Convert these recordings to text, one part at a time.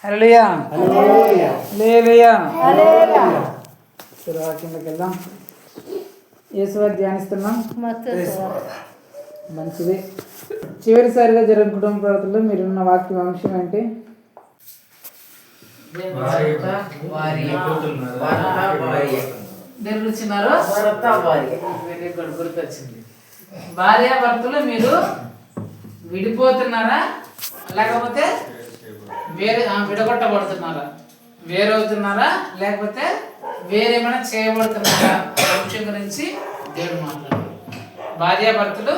హల్లెలూయా హల్లెలూయా హల్లెలూయా. సరే వాక్యంలోకి వెళ్దాం. యేసువారి ధ్యానిస్తున్నాం. మంచిది. చివరిసారిగా జరిగిన కుటుంబ ప్రవర్తనలో మీరున్న వాక్యం అంశం ఏంటి? వెరీ గుడ్, గుర్తొచ్చింది. భార్యాభర్తలు మీరు విడిపోతున్నారా లేకపోతే విడగొట్టబడుతున్నారా, వేరవుతున్నారా లేకపోతే వేరేమైనా చేయబడుతున్నారా అంశం గురించి దేవుడు మాట్లాడారు. భార్యాభర్తలు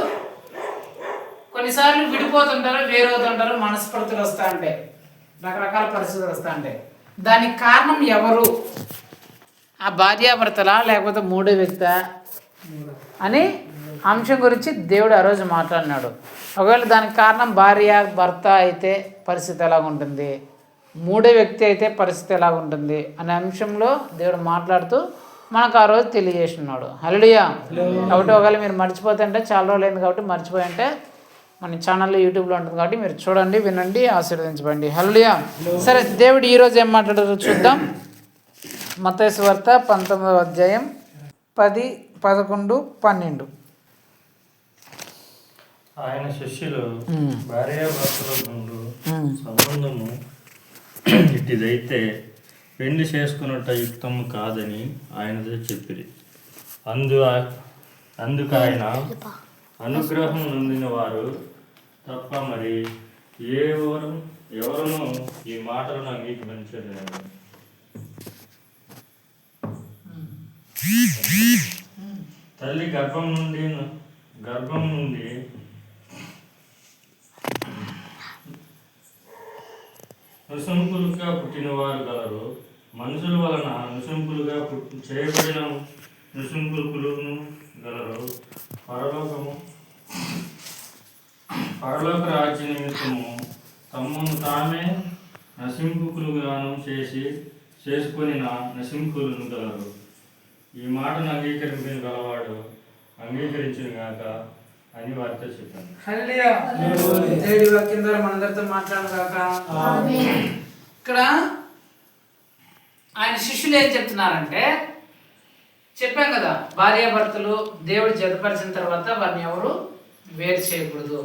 కొన్నిసార్లు విడిపోతుంటారు, వేరవుతుంటారు, మనస్పర్ధలు వస్తూ ఉంటాయి, రకరకాల పరిస్థితులు వస్తూ ఉంటాయి. దానికి కారణం ఎవరు? ఆ భార్యాభర్తలా లేకపోతే మూడో వ్యక్తి అని అంశం గురించి దేవుడు ఆ రోజు మాట్లాడినాడు. ఒకవేళ దానికి కారణం భార్య భర్త అయితే పరిస్థితి ఎలాగుంటుంది, మూడో వ్యక్తి అయితే పరిస్థితి ఎలాగుంటుంది అనే అంశంలో దేవుడు మాట్లాడుతూ మనకు ఆ రోజు తెలియజేస్తున్నాడు. హల్లెలూయా. కాబట్టి ఒకవేళ మీరు మర్చిపోతుంటే, చాలా రోజులు అయింది కాబట్టి మర్చిపోయి ఉంటే మన ఛానల్లో యూట్యూబ్లో ఉంటుంది కాబట్టి మీరు చూడండి, వినండి, ఆశీర్వదించండి. హల్లెలూయా. సరే, దేవుడు ఈరోజు ఏం మాట్లాడారో చూద్దాం. మత్తయి సువార్త 19వ అధ్యాయం 10, 11, 12. ఆయన శిష్యులు భార్యాభర్తల నుండి సంబంధము ఇట్టిదైతే పెళ్లి చేసుకున్నట్ట యుక్తము కాదని ఆయనతో చెప్పిరి. అందుకు ఆయన అనుగ్రహం నొందిన వారు తప్ప మరి ఎవరునూ ఈ మాటలను అంగీకరించలేదు. తల్లి గర్భం నుండి నృశంకులుగా పుట్టిన వారు గలరు. మనుషుల వలన నృశంకులుగా చేయబడిన నృశంకులను గలరు. పరలోక రాజ్య నిమిత్తము తమ్మును తామే నశింపుకులుగాను చేసుకొని నశింపులను గలరు. ఈ మాటను అంగీకరించిన గలవాడు అంగీకరించిన గాక అని వారితో చెప్పాను. హల్లెలూయా. దేవుడి వాక్యం ద్వారా మనందరితో మాట్లాడను గాక. ఇక్కడ ఆయన శిష్యులు ఏం చెప్తున్నారంటే, చెప్పాం కదా, భార్యాభర్తలు దేవుడు జతపరిచిన తర్వాత వారిని ఎవరు వేరు చేయకూడదు.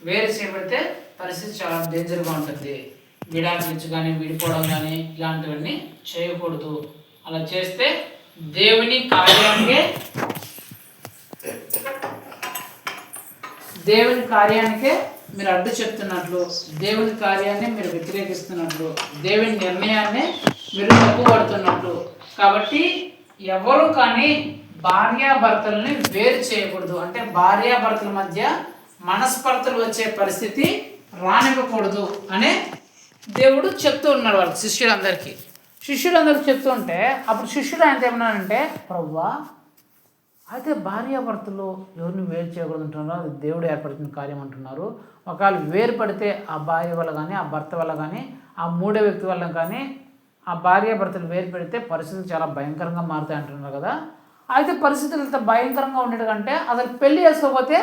వేరు చేయబడితే పరిస్థితి చాలా డేంజర్గా ఉంటుంది. విడాకులు కానీ విడిపోవడం కానీ ఇలాంటివన్నీ చేయకూడదు. అలా చేస్తే దేవుని కార్యానికే మీరు అడ్డు చెప్తున్నట్లు, దేవుని కార్యాన్ని మీరు వ్యతిరేకిస్తున్నట్లు, దేవుని నిర్ణయాన్ని మీరు తప్పుపడుతున్నట్లు. కాబట్టి ఎవరు కానీ భార్యాభర్తలని వేరు చేయకూడదు. అంటే భార్యాభర్తల మధ్య మనస్పర్ధలు వచ్చే పరిస్థితి రానివ్వకూడదు అనే దేవుడు చెప్తూ ఉన్నాడు వాళ్ళకి, శిష్యులందరికీ చెప్తూ ఉంటే, అప్పుడు శిష్యుడు ఆయన ఏమన్నానంటే, ప్రభువా, అయితే భార్యాభర్తలు ఎవరిని వేరు చేయకూడదు అంటున్నారు, అది దేవుడు ఏర్పడుతున్న కార్యం అంటున్నారు. ఒకవేళ వేరు పడితే ఆ భార్య వల్ల కానీ, ఆ భర్త వల్ల కానీ, ఆ మూడో వ్యక్తి వల్ల కానీ ఆ భార్యాభర్తలు వేరు పెడితే పరిస్థితులు చాలా భయంకరంగా మారుతాయి అంటున్నారు కదా. అయితే పరిస్థితులు ఇంత భయంకరంగా ఉండేటంటే అసలు పెళ్లి చేసుకోకపోతే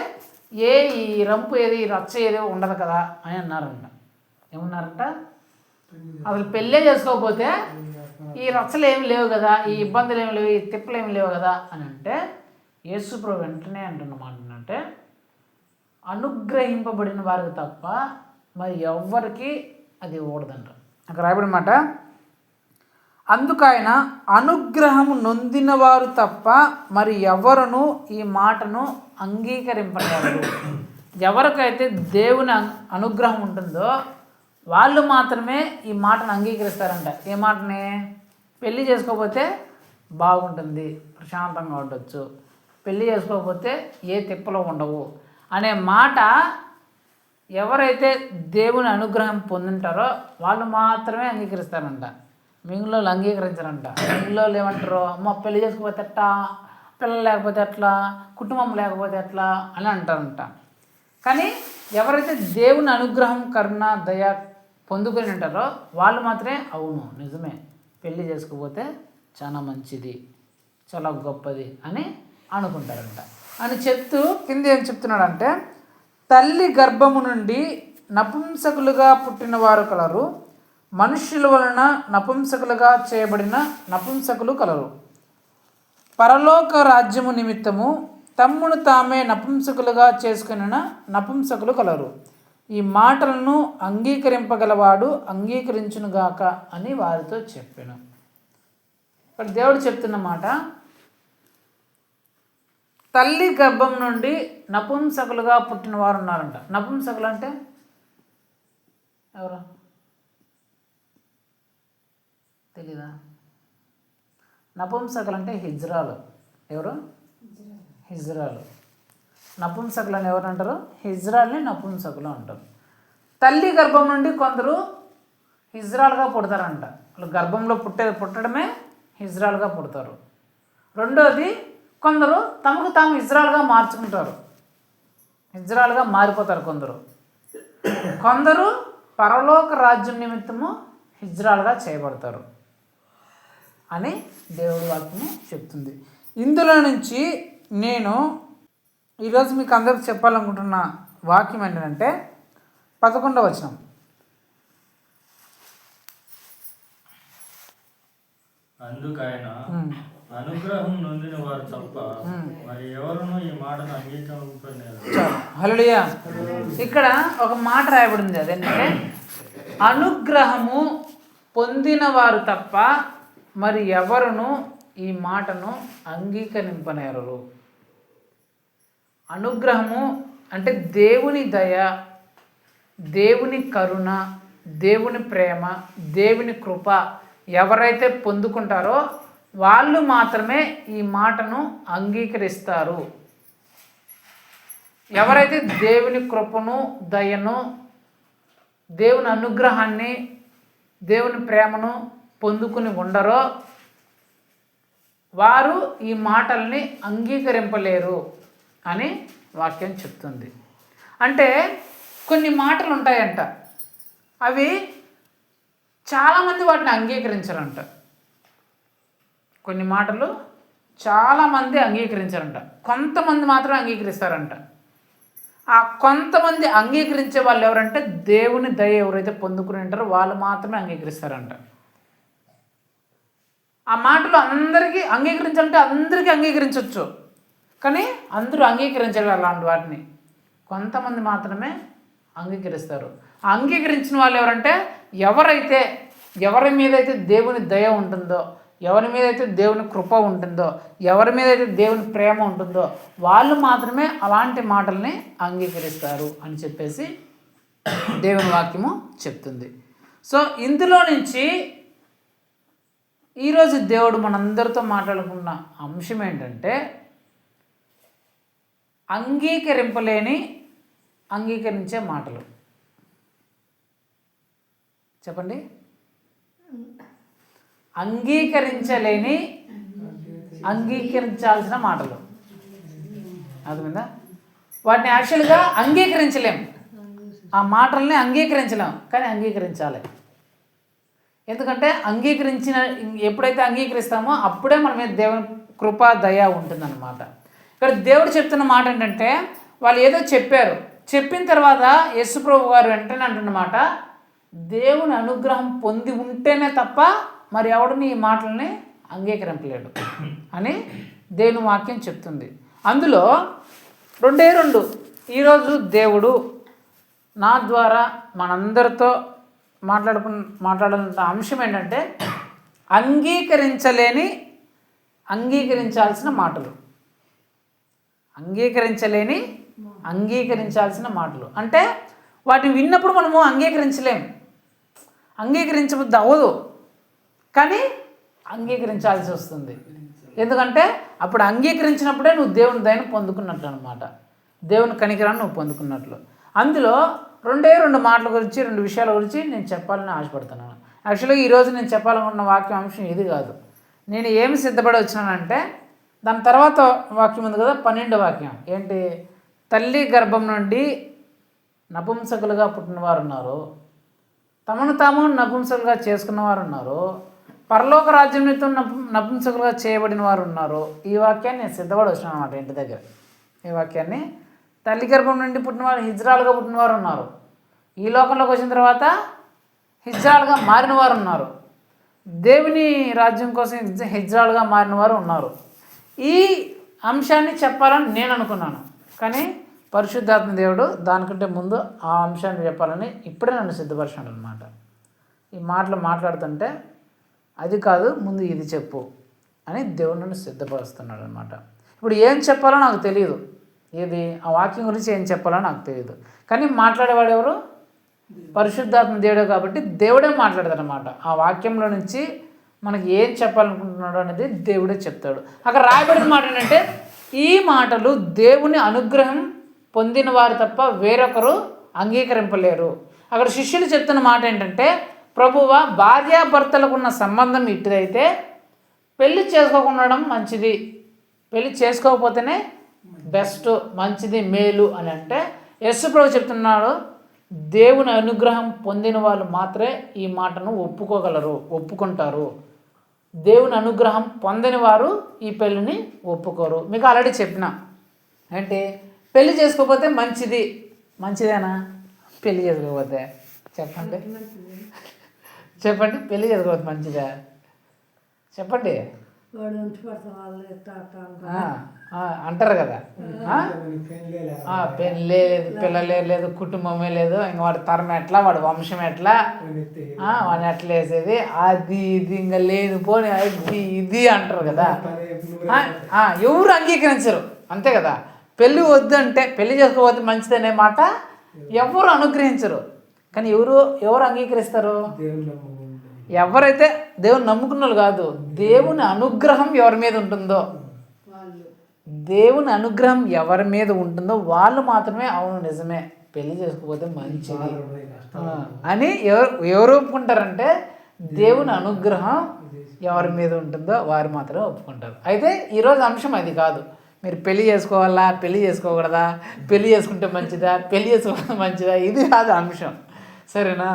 ఈ రంపు ఏది, ఈ రచ్చ ఏదో ఉండదు కదా అని అన్నారంట. ఏమన్నారంట? అసలు పెళ్ళే చేసుకోకపోతే ఈ రచ్చలు ఏమి లేవు కదా, ఈ ఇబ్బందులు ఏమి లేవు, ఈ తిప్పలు ఏమి లేవు కదా అని అంటే, యేసుప్రభు వెంటనే అంటున్నమాట అంటే, అనుగ్రహింపబడిన వారికి తప్ప మరి ఎవ్వరికి అది ఇవ్వకూడదంట. అక్కడ రాయబడిన మాట, అందుకైన అనుగ్రహము నొందిన వారు తప్ప మరి ఎవరును ఈ మాటను అంగీకరింపలేరు. ఎవరికైతే దేవుని అనుగ్రహం ఉంటుందో వాళ్ళు మాత్రమే ఈ మాటను అంగీకరిస్తారంట. ఏ మాటని? పెళ్ళి చేసుకోకపోతే బాగుంటుంది, ప్రశాంతంగా ఉండొచ్చు, పెళ్ళి చేసుకోకపోతే ఏ తిప్పలు ఉండవు అనే మాట ఎవరైతే దేవుని అనుగ్రహం పొందుంటారో వాళ్ళు మాత్రమే అంగీకరిస్తారంట. మిగిలిన వాళ్ళు అంగీకరించారంట. మిగిలిన వాళ్ళు ఏమంటారు, అమ్మ పెళ్ళి చేసుకోకపోతే ఎట్లా, పిల్లలు లేకపోతే ఎట్లా, కుటుంబం లేకపోతే ఎట్లా అని అంటారంట. కానీ ఎవరైతే దేవుని అనుగ్రహం, కరుణ, దయ పొందుకొని ఉంటారో వాళ్ళు మాత్రమే అవును నిజమే, పెళ్ళి చేసుకోకపోతే చాలా మంచిది, చాలా గొప్పది అని అనుకుంటారంట అని చెప్తూ కింద ఏం చెప్తున్నాడంటే, తల్లి గర్భము నుండి నపుంసకులుగా పుట్టిన వారు కలరు, మనుష్యుల వలన నపుంసకులుగా చేయబడిన నపుంసకులు కలరు. పరలోక రాజ్యము నిమిత్తము తమ్మును తామే నపుంసకులుగా చేసుకున్న నపుంసకులు కలరు. ఈ మాటలను అంగీకరింపగలవాడు అంగీకరించునుగాక అని వారితో చెప్పాను. ఇక్కడ దేవుడు చెప్తున్న మాట, తల్లి గర్భం నుండి నపుంసకులుగా పుట్టిన వారు ఉన్నారంట. నపుంసకులు అంటే ఎవరు తెలీదా? నపుంసకులు అంటే హిజ్రాలు. ఎవరు? హిజ్రాలు. నపుంసకులు అని ఎవరు అంటారు? హిజ్రాల్ని నపుంసకులు అంటారు. తల్లి గర్భం నుండి కొందరు హిజ్రాలుగా పుడతారంట. వాళ్ళు గర్భంలో పుట్టడమే హిజ్రాలుగా పుడతారు. రెండోది, కొందరు తమకు తాము హిజ్రాలుగా మార్చుకుంటారు, హిజ్రాలుగా మారిపోతారు. కొందరు పరలోక రాజ్యం నిమిత్తము హిజ్రాలుగా చేయబడతారు అని దేవుడి వాక్యము చెప్తుంది. ఇందులో నుంచి నేను ఈరోజు మీకు అందరికి చెప్పాలనుకుంటున్న వాక్యం ఏంటంటే 11వ వచనం. అందుకైన అనుగ్రహం నొందిన వారు తప్ప మరి ఎవరునూ ఈ మాటను అంగీకరింపలేరు. హల్లెలూయా. ఇక్కడ ఒక మాట రాయబడింది, అదేంటంటే అనుగ్రహము పొందిన వారు తప్ప మరి ఎవరును ఈ మాటను అంగీకరింపనేరు. అనుగ్రహము అంటే దేవుని దయ, దేవుని కరుణ, దేవుని ప్రేమ, దేవుని కృప ఎవరైతే పొందుకుంటారో వాళ్ళు మాత్రమే ఈ మాటను అంగీకరిస్తారు. ఎవరైతే దేవుని కృపను, దయను, దేవుని అనుగ్రహాన్ని, దేవుని ప్రేమను పొందుకుని ఉండరో వారు ఈ మాటల్ని అంగీకరింపలేరు అని వాక్యం చెప్తుంది. అంటే కొన్ని మాటలు ఉంటాయంట, అవి చాలామంది వాటిని అంగీకరించరంట. కొన్ని మాటలు చాలామంది అంగీకరించారంట, కొంతమంది మాత్రం అంగీకరిస్తారంట. ఆ కొంతమంది అంగీకరించే వాళ్ళు ఎవరంటే దేవుని దయ ఎవరైతే పొందుకుని ఉంటారో వాళ్ళు మాత్రమే అంగీకరిస్తారంట. ఆ మాటలు అందరికీ అంగీకరించాలంటే అందరికీ అంగీకరించవచ్చు, కానీ అందరూ అంగీకరించారు అలాంటి వాటిని. కొంతమంది మాత్రమే అంగీకరిస్తారు. ఆ అంగీకరించిన వాళ్ళు ఎవరంటే ఎవరి మీదైతే దేవుని దయ ఉంటుందో, ఎవరి మీదైతే దేవుని కృప ఉంటుందో, ఎవరి మీదైతే దేవుని ప్రేమ ఉంటుందో వాళ్ళు మాత్రమే అలాంటి మాటల్ని అంగీకరిస్తారు అని చెప్పేసి దేవుని వాక్యము చెప్తుంది. సో ఇందులో నుంచి ఈరోజు దేవుడు మనందరితో మాట్లాడుకున్న అంశం ఏంటంటే అంగీకరించే మాటలు. చెప్పండి. అంగీకరించాల్సిన మాటలు. అర్థమైందా? వాటిని యాక్చువల్గా అంగీకరించలేం, ఆ మాటల్ని అంగీకరించలేం, కానీ అంగీకరించాలి. ఎందుకంటే ఎప్పుడైతే అంగీకరిస్తామో అప్పుడే మన మీద దేవుని కృప, దయ ఉంటుందన్నమాట. ఇక్కడ దేవుడు చెప్తున్న మాట ఏంటంటే వాళ్ళు ఏదో చెప్పిన తర్వాత యేసుప్రభు గారు వెంటనే అంటున్నమాట, దేవుని అనుగ్రహం పొంది ఉంటేనే తప్ప మరి ఎవడిని ఈ మాటల్ని అంగీకరింపలేడు అని దేవుని వాక్యం చెప్తుంది. అందులో 2 ఈరోజు దేవుడు నా ద్వారా మనందరితో మాట్లాడాల్సిన అంశం ఏంటంటే అంగీకరించాల్సిన మాటలు. అంగీకరించాల్సిన మాటలు అంటే వాటిని విన్నప్పుడు మనము అంగీకరించబుద్ధి అవ్వదు, కానీ అంగీకరించాల్సి వస్తుంది. ఎందుకంటే అప్పుడు అంగీకరించినప్పుడే నువ్వు దేవుని దయను పొందుకున్నట్లు అనమాట, దేవుని కనికరాన్ని నువ్వు పొందుకున్నట్లు. అందులో 2 మాటల గురించి, 2 విషయాల గురించి నేను చెప్పాలని ఆశపడుతున్నాను. యాక్చువల్గా ఈరోజు నేను చెప్పాలనుకున్న వాక్యం అంశం ఇది కాదు. నేను ఏమి సిద్ధపడి వచ్చినానంటే దాని తర్వాత వాక్యం ఉంది కదా, 12వ వాక్యం ఏంటి? తల్లి గర్భం నుండి నపుంసకులుగా పుట్టిన వారు ఉన్నారు, తమను తాము నపుంసకులుగా చేసుకున్న వారు ఉన్నారు, పరలోక రాజ్యంతో నపుంసకులుగా చేయబడిన వారు ఉన్నారు. ఈ వాక్యాన్ని నేను సిద్ధపడి వచ్చినాను అన్నమాట ఇంటి దగ్గర. ఈ వాక్యాన్ని తల్లి గర్భం నుండి పుట్టిన వారు హిజ్రాలుగా పుట్టిన వారు ఉన్నారు, ఈ లోకంలోకి వచ్చిన తర్వాత హిజ్రాలుగా మారిన వారు ఉన్నారు. దేవుని రాజ్యం కోసం హిజ్రాలుగా మారిన వారు ఉన్నారు. ఈ అంశాన్ని చెప్పాలని నేను అనుకున్నాను, కానీ పరిశుద్ధాత్మ దేవుడు దానికంటే ముందు ఆ అంశాన్ని చెప్పాలని ఇప్పుడే నన్ను సిద్ధపరిచాడు అనమాట. ఈ మాటలు మాట్లాడుతుంటే అది కాదు, ముందు ఇది చెప్పు అని దేవుడు నన్ను సిద్ధపరుస్తున్నాడు అనమాట. ఇప్పుడు ఏం చెప్పాలో నాకు తెలియదు, ఏది ఆ వాక్యం గురించి ఏం చెప్పాలో నాకు తెలియదు, కానీ మాట్లాడేవాడు ఎవరు? పరిశుద్ధాత్మ దేవుడే. కాబట్టి దేవుడే మాట్లాడతాడు అనమాట. ఆ వాక్యంలో నుంచి మనకి ఏం చెప్పాలనుకుంటున్నాడు అనేది దేవుడే చెప్తాడు. అక్కడ రాయబడిన మాట ఏంటంటే, ఈ మాటలు దేవుని అనుగ్రహం పొందిన వారు తప్ప వేరొకరు అంగీకరింపలేరు. అక్కడ శిష్యులు చెప్తున్న మాట ఏంటంటే, ప్రభువా, భార్యాభర్తలకు ఉన్న సంబంధం ఇటుదైతే పెళ్లి చేసుకోకుండా మంచిది, పెళ్లి చేసుకోకపోతేనే బెస్ట్, మంచిది, మేలు అని అంటే యేసు ప్రభు చెప్తున్నాడు, దేవుని అనుగ్రహం పొందిన వాళ్ళు మాత్రమే ఈ మాటను ఒప్పుకుంటారు. దేవుని అనుగ్రహం పొందని వారు ఈ పెళ్ళిని ఒప్పుకోరు. మీకు ఆల్రెడీ చెప్పిన అంటే పెళ్లి చేసుకోకపోతే మంచిదేనా? పెళ్లి చేసుకోకపోతే చెప్పండి, పెళ్లి చేసుకోకపోతే మంచిదా? చెప్పండి. అంటారు కదా, పెళ్ళి లేదు, పిల్లలే లేదు, కుటుంబమే లేదు, ఇంకా వాడి తరం ఎట్లా, వాడి వంశం ఎట్లా, వాడిని ఎట్లా వేసేది, అది ఇది ఇంకా లేదు పోని అది ఇది అంటారు కదా. ఎవరు అంగీకరించరు, అంతే కదా. పెళ్ళి వద్దంటే, పెళ్లి చేసుకోకపోతే మంచిదనే మాట ఎవరు అనుగ్రహించరు. కానీ ఎవరు అంగీకరిస్తారు? ఎవరైతే దేవుని నమ్ముకున్న వాళ్ళు కాదు, దేవుని అనుగ్రహం ఎవరి మీద ఉంటుందో, దేవుని అనుగ్రహం ఎవరి మీద ఉంటుందో వాళ్ళు మాత్రమే అవును నిజమే పెళ్లి చేసుకోకపోతే మంచిది అని ఎవరు ఒప్పుకుంటారంటే, దేవుని అనుగ్రహం ఎవరి మీద ఉంటుందో వారు మాత్రమే ఒప్పుకుంటారు. అయితే ఈరోజు అంశం అది కాదు. మీరు పెళ్లి చేసుకోవాలా, పెళ్లి చేసుకోకూడదా, పెళ్లి చేసుకుంటే మంచిదా, పెళ్లి చేసుకోకపోతే మంచిదా, ఇది కాదు అంశం, సరేనా?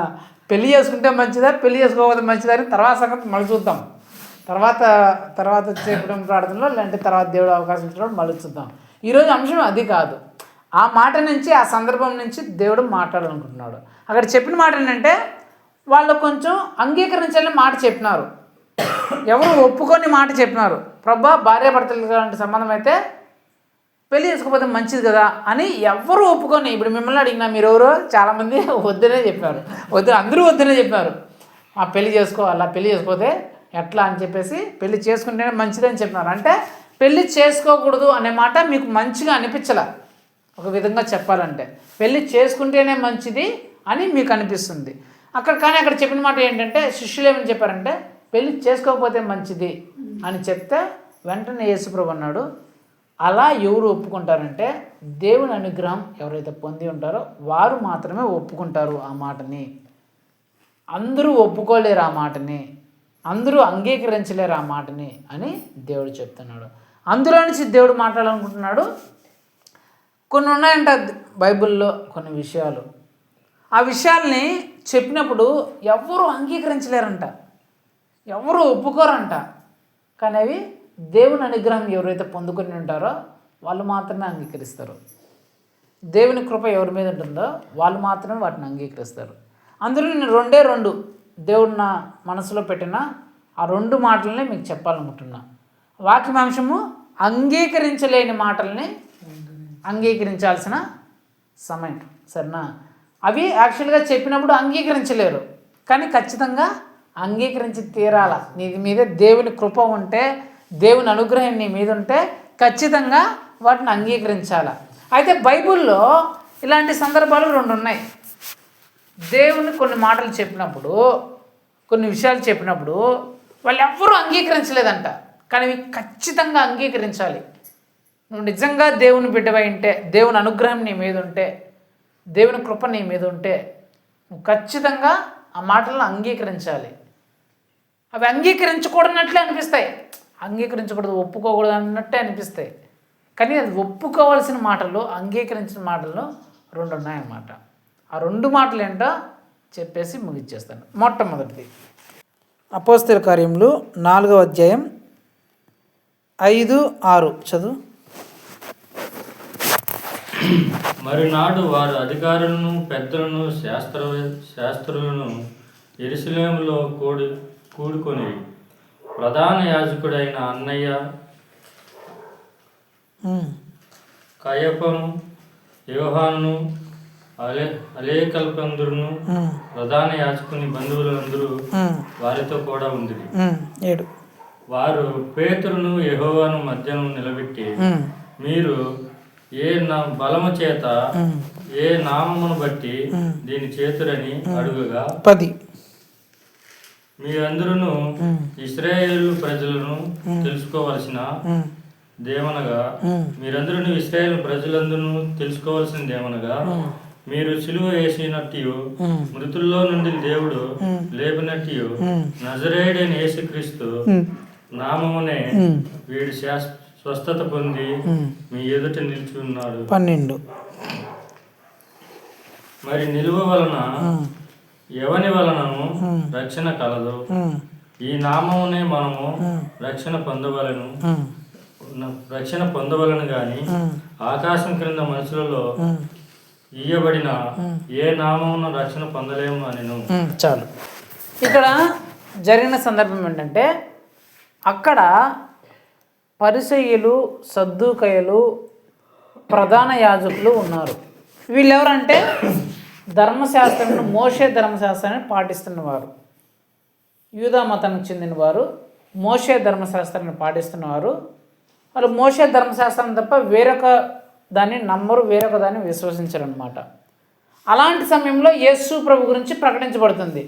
పెళ్లి చేసుకుంటే మంచిదా, పెళ్లి చేసుకోకపోతే మంచిదా అని తర్వాత సంగతి మళ్ళీ చూద్దాం. తర్వాత చెప్పడం ప్రార్థనలో, లేదంటే తర్వాత దేవుడు అవకాశం ఇచ్చినప్పుడు మళ్ళీ చూద్దాం. ఈరోజు అంశం అది కాదు. ఆ మాట నుంచి, ఆ సందర్భం నుంచి దేవుడు మాట్లాడాలనుకుంటున్నాడు. అక్కడ చెప్పిన మాట ఏంటంటే, వాళ్ళు కొంచెం అంగీకరించాలని మాట చెప్పినారు, ఎవరు ఒప్పుకొని మాట చెప్పినారు. ప్రభా, భార్యాభర్తలు లాంటి సంబంధం అయితే పెళ్లి చేసుకోకపోతే మంచిది కదా అని ఎవరు ఒప్పుకొని. ఇప్పుడు మిమ్మల్ని అడిగినా మీరు ఎవరో చాలామంది వద్దనే చెప్పారు, అందరూ వద్దనే చెప్పారు. ఆ పెళ్లి చేసుకోవాలా, పెళ్లి చేసుకోతే ఎట్లా అని చెప్పేసి పెళ్లి చేసుకుంటేనే మంచిదని చెప్పినారు. అంటే పెళ్లి చేసుకోకూడదు అనే మాట మీకు మంచిగా అనిపించలే. ఒక విధంగా చెప్పాలంటే పెళ్లి చేసుకుంటేనే మంచిది అని మీకు అనిపిస్తుంది అక్కడ. కానీ అక్కడ చెప్పిన మాట ఏంటంటే, శిష్యులు ఏమని చెప్పారంటే, పెళ్లి చేసుకోకపోతే మంచిది అని చెప్తే వెంటనే యేసుప్రభు అన్నాడు, అలా ఎవరు ఒప్పుకుంటారంటే దేవుని అనుగ్రహం ఎవరైతే పొంది ఉంటారో వారు మాత్రమే ఒప్పుకుంటారు ఆ మాటని. అందరూ ఒప్పుకోలేరు ఆ మాటని, అందరూ అంగీకరించలేరు ఆ మాటని అని దేవుడు చెప్తున్నాడు. అందులో నుంచి దేవుడు మాట్లాడాలనుకుంటున్నాడు. కొన్ని ఉన్నాయంట బైబిల్లో కొన్ని విషయాలు, ఆ విషయాల్ని చెప్పినప్పుడు ఎవరు అంగీకరించలేరంట, ఎవరు ఒప్పుకోరంట. కానీ అవి దేవుని అనుగ్రహం ఎవరైతే పొందుకొని ఉంటారో వాళ్ళు మాత్రమే అంగీకరిస్తారు. దేవుని కృప ఎవరి మీద ఉంటుందో వాళ్ళు మాత్రమే వాటిని అంగీకరిస్తారు. అందులో నేను రెండు దేవుడు నా మనసులో పెట్టిన ఆ 2 మాటలని మీకు చెప్పాలనుకుంటున్నా. వాక్యాంశము అంగీకరించలేని మాటల్ని అంగీకరించాల్సిన సమయం, సరేనా? అవి యాక్చువల్గా చెప్పినప్పుడు అంగీకరించలేరు, కానీ ఖచ్చితంగా అంగీకరించి తీరాల. నీ మీద దేవుని కృప ఉంటే, దేవుని అనుగ్రహం నీ మీద ఉంటే ఖచ్చితంగా వాటిని అంగీకరించాల. అయితే బైబిల్లో ఇలాంటి సందర్భాలు 2 ఉన్నాయి. దేవుని కొన్ని మాటలు చెప్పినప్పుడు, కొన్ని విషయాలు చెప్పినప్పుడు వాళ్ళు ఎవ్వరూ అంగీకరించలేదంట, కానీ ఖచ్చితంగా అంగీకరించాలి. నువ్వు నిజంగా దేవుని బిడ్డవై ఉంటే, దేవుని అనుగ్రహం నీ మీద ఉంటే, దేవుని కృప నీ మీద ఉంటే నువ్వు ఖచ్చితంగా ఆ మాటలను అంగీకరించాలి. అవి అంగీకరించకూడనట్లే అనిపిస్తాయి, అంగీకరించకూడదు, ఒప్పుకోకూడదు అన్నట్టే అనిపిస్తాయి. కానీ అది ఒప్పుకోవాల్సిన మాటలు, అంగీకరించిన మాటలు 2 ఉన్నాయన్నమాట. ఆ 2 మాటలు ఏంటో చెప్పేసి ముగిచ్చేస్తాను. మొట్టమొదటిది అపోస్తల కార్యములు 4వ అధ్యాయం 5-6 చదువు. మరి నాడు వారు అధికారులను, పెద్దలను, శాస్త్రులను యెరూషలేములో కూడుకొని ప్రధాన యాజకుడైన అన్నయ్య, కయపను, యోహాను, అలేకల్పందురును, ప్రధాన యాజకుని బంధువులందరూ వారితో కూడా ఉంది. వారు పేతురును యెహోవాను మధ్యను నిలబెట్టి, మీరు ఏ బలము చేత ఏ నామమును బట్టి దీని చేతురని అడుగగా, 10 మీరందరూ ఇశ్రాయేలు ప్రజలను తెలుసుకోవలసిన దేవనగా, మీరందరూ ఇశ్రాయేలు ప్రజలందరూ తెలుసుకోవాల్సిందేమనగా, మీరు సిలువ వేసినట్టు మృతుల్లో నుండి దేవుడు లేపినట్టు నజరేయుడైన యేసుక్రీస్తు నామమునే వీడు స్వస్థత పొంది మీ ఎదుట నిలిచున్నాడు. 12 మరి నిలువ వలన ఎవని వలనను రక్షణ కలదు. ఈ నామమునే మనము రక్షణ పొందవలను గాని ఆకాశం క్రింద మనుషులలో ఇయ్యబడిన ఏ నామమున రక్షణ పొందలేము అని. చాలు. ఇక్కడ జరిగిన సందర్భం ఏంటంటే, అక్కడ పరిసయ్యులు, సద్దూకయ్యులు, ప్రధాన యాజకులు ఉన్నారు. వీళ్ళెవరంటే ధర్మశాస్త్రాన్ని, మోషే ధర్మశాస్త్రాన్ని పాటిస్తున్నవారు, యూదా మతానికి చెందినవారు, మోషే ధర్మశాస్త్రాన్ని పాటిస్తున్నవారు. వాళ్ళు మోషే ధర్మశాస్త్రం తప్ప వేరొక దాన్ని నమ్మరు, వేరొక దాన్ని విశ్వసించరు అన్నమాట. అలాంటి సమయంలో యేసు ప్రభు గురించి ప్రకటించబడుతుంది.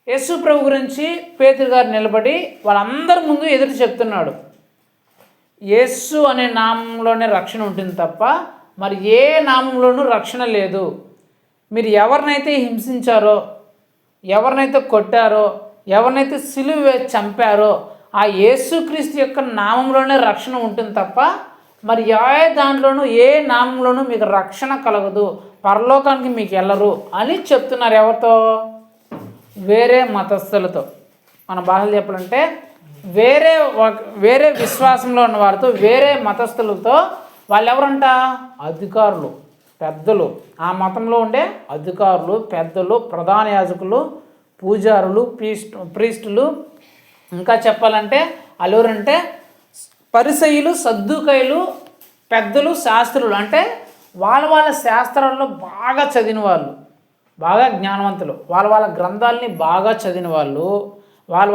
యేసు ప్రభు గురించి పేతురు గారు నిలబడి వాళ్ళందరి ముందు ఎదురు చెప్తున్నాడు. యేసు అనే నామంలోనే రక్షణ ఉంటుంది తప్ప మరి ఏ నామంలోనూ రక్షణ లేదు. మీరు ఎవరినైతే హింసించారో, ఎవరినైతే కొట్టారో, ఎవరినైతే సిలువ వేసి చంపారో ఆ యేసుక్రీస్తు యొక్క నామంలోనే రక్షణ ఉంటుంది తప్ప మరి ఏ దాంట్లోనూ ఏ నామంలోనూ మీకు రక్షణ కలగదు, పరలోకానికి మీకు వెళ్ళరు అని చెప్తున్నారు. ఎవరితో? వేరే మతస్థులతో. మన భాషలు చెప్పాలంటే వేరే విశ్వాసంలో ఉన్న వారితో, వేరే మతస్థులతో. వాళ్ళు ఎవరంట? అధికారులు, పెద్దలు. ఆ మతంలో ఉండే అధికారులు, పెద్దలు, ప్రధాన యాజకులు, పూజారులు, ప్రీస్టులు. ఇంకా చెప్పాలంటే వాళ్ళు ఎవరంటే పరిసయ్యులు, సద్దూకయ్యులు, పెద్దలు, శాస్త్రులు. అంటే వాళ్ళ శాస్త్రాల్లో బాగా చదివిన వాళ్ళు, బాగా జ్ఞానవంతులు, వాళ్ళ గ్రంథాలని బాగా చదివిన వాళ్ళు,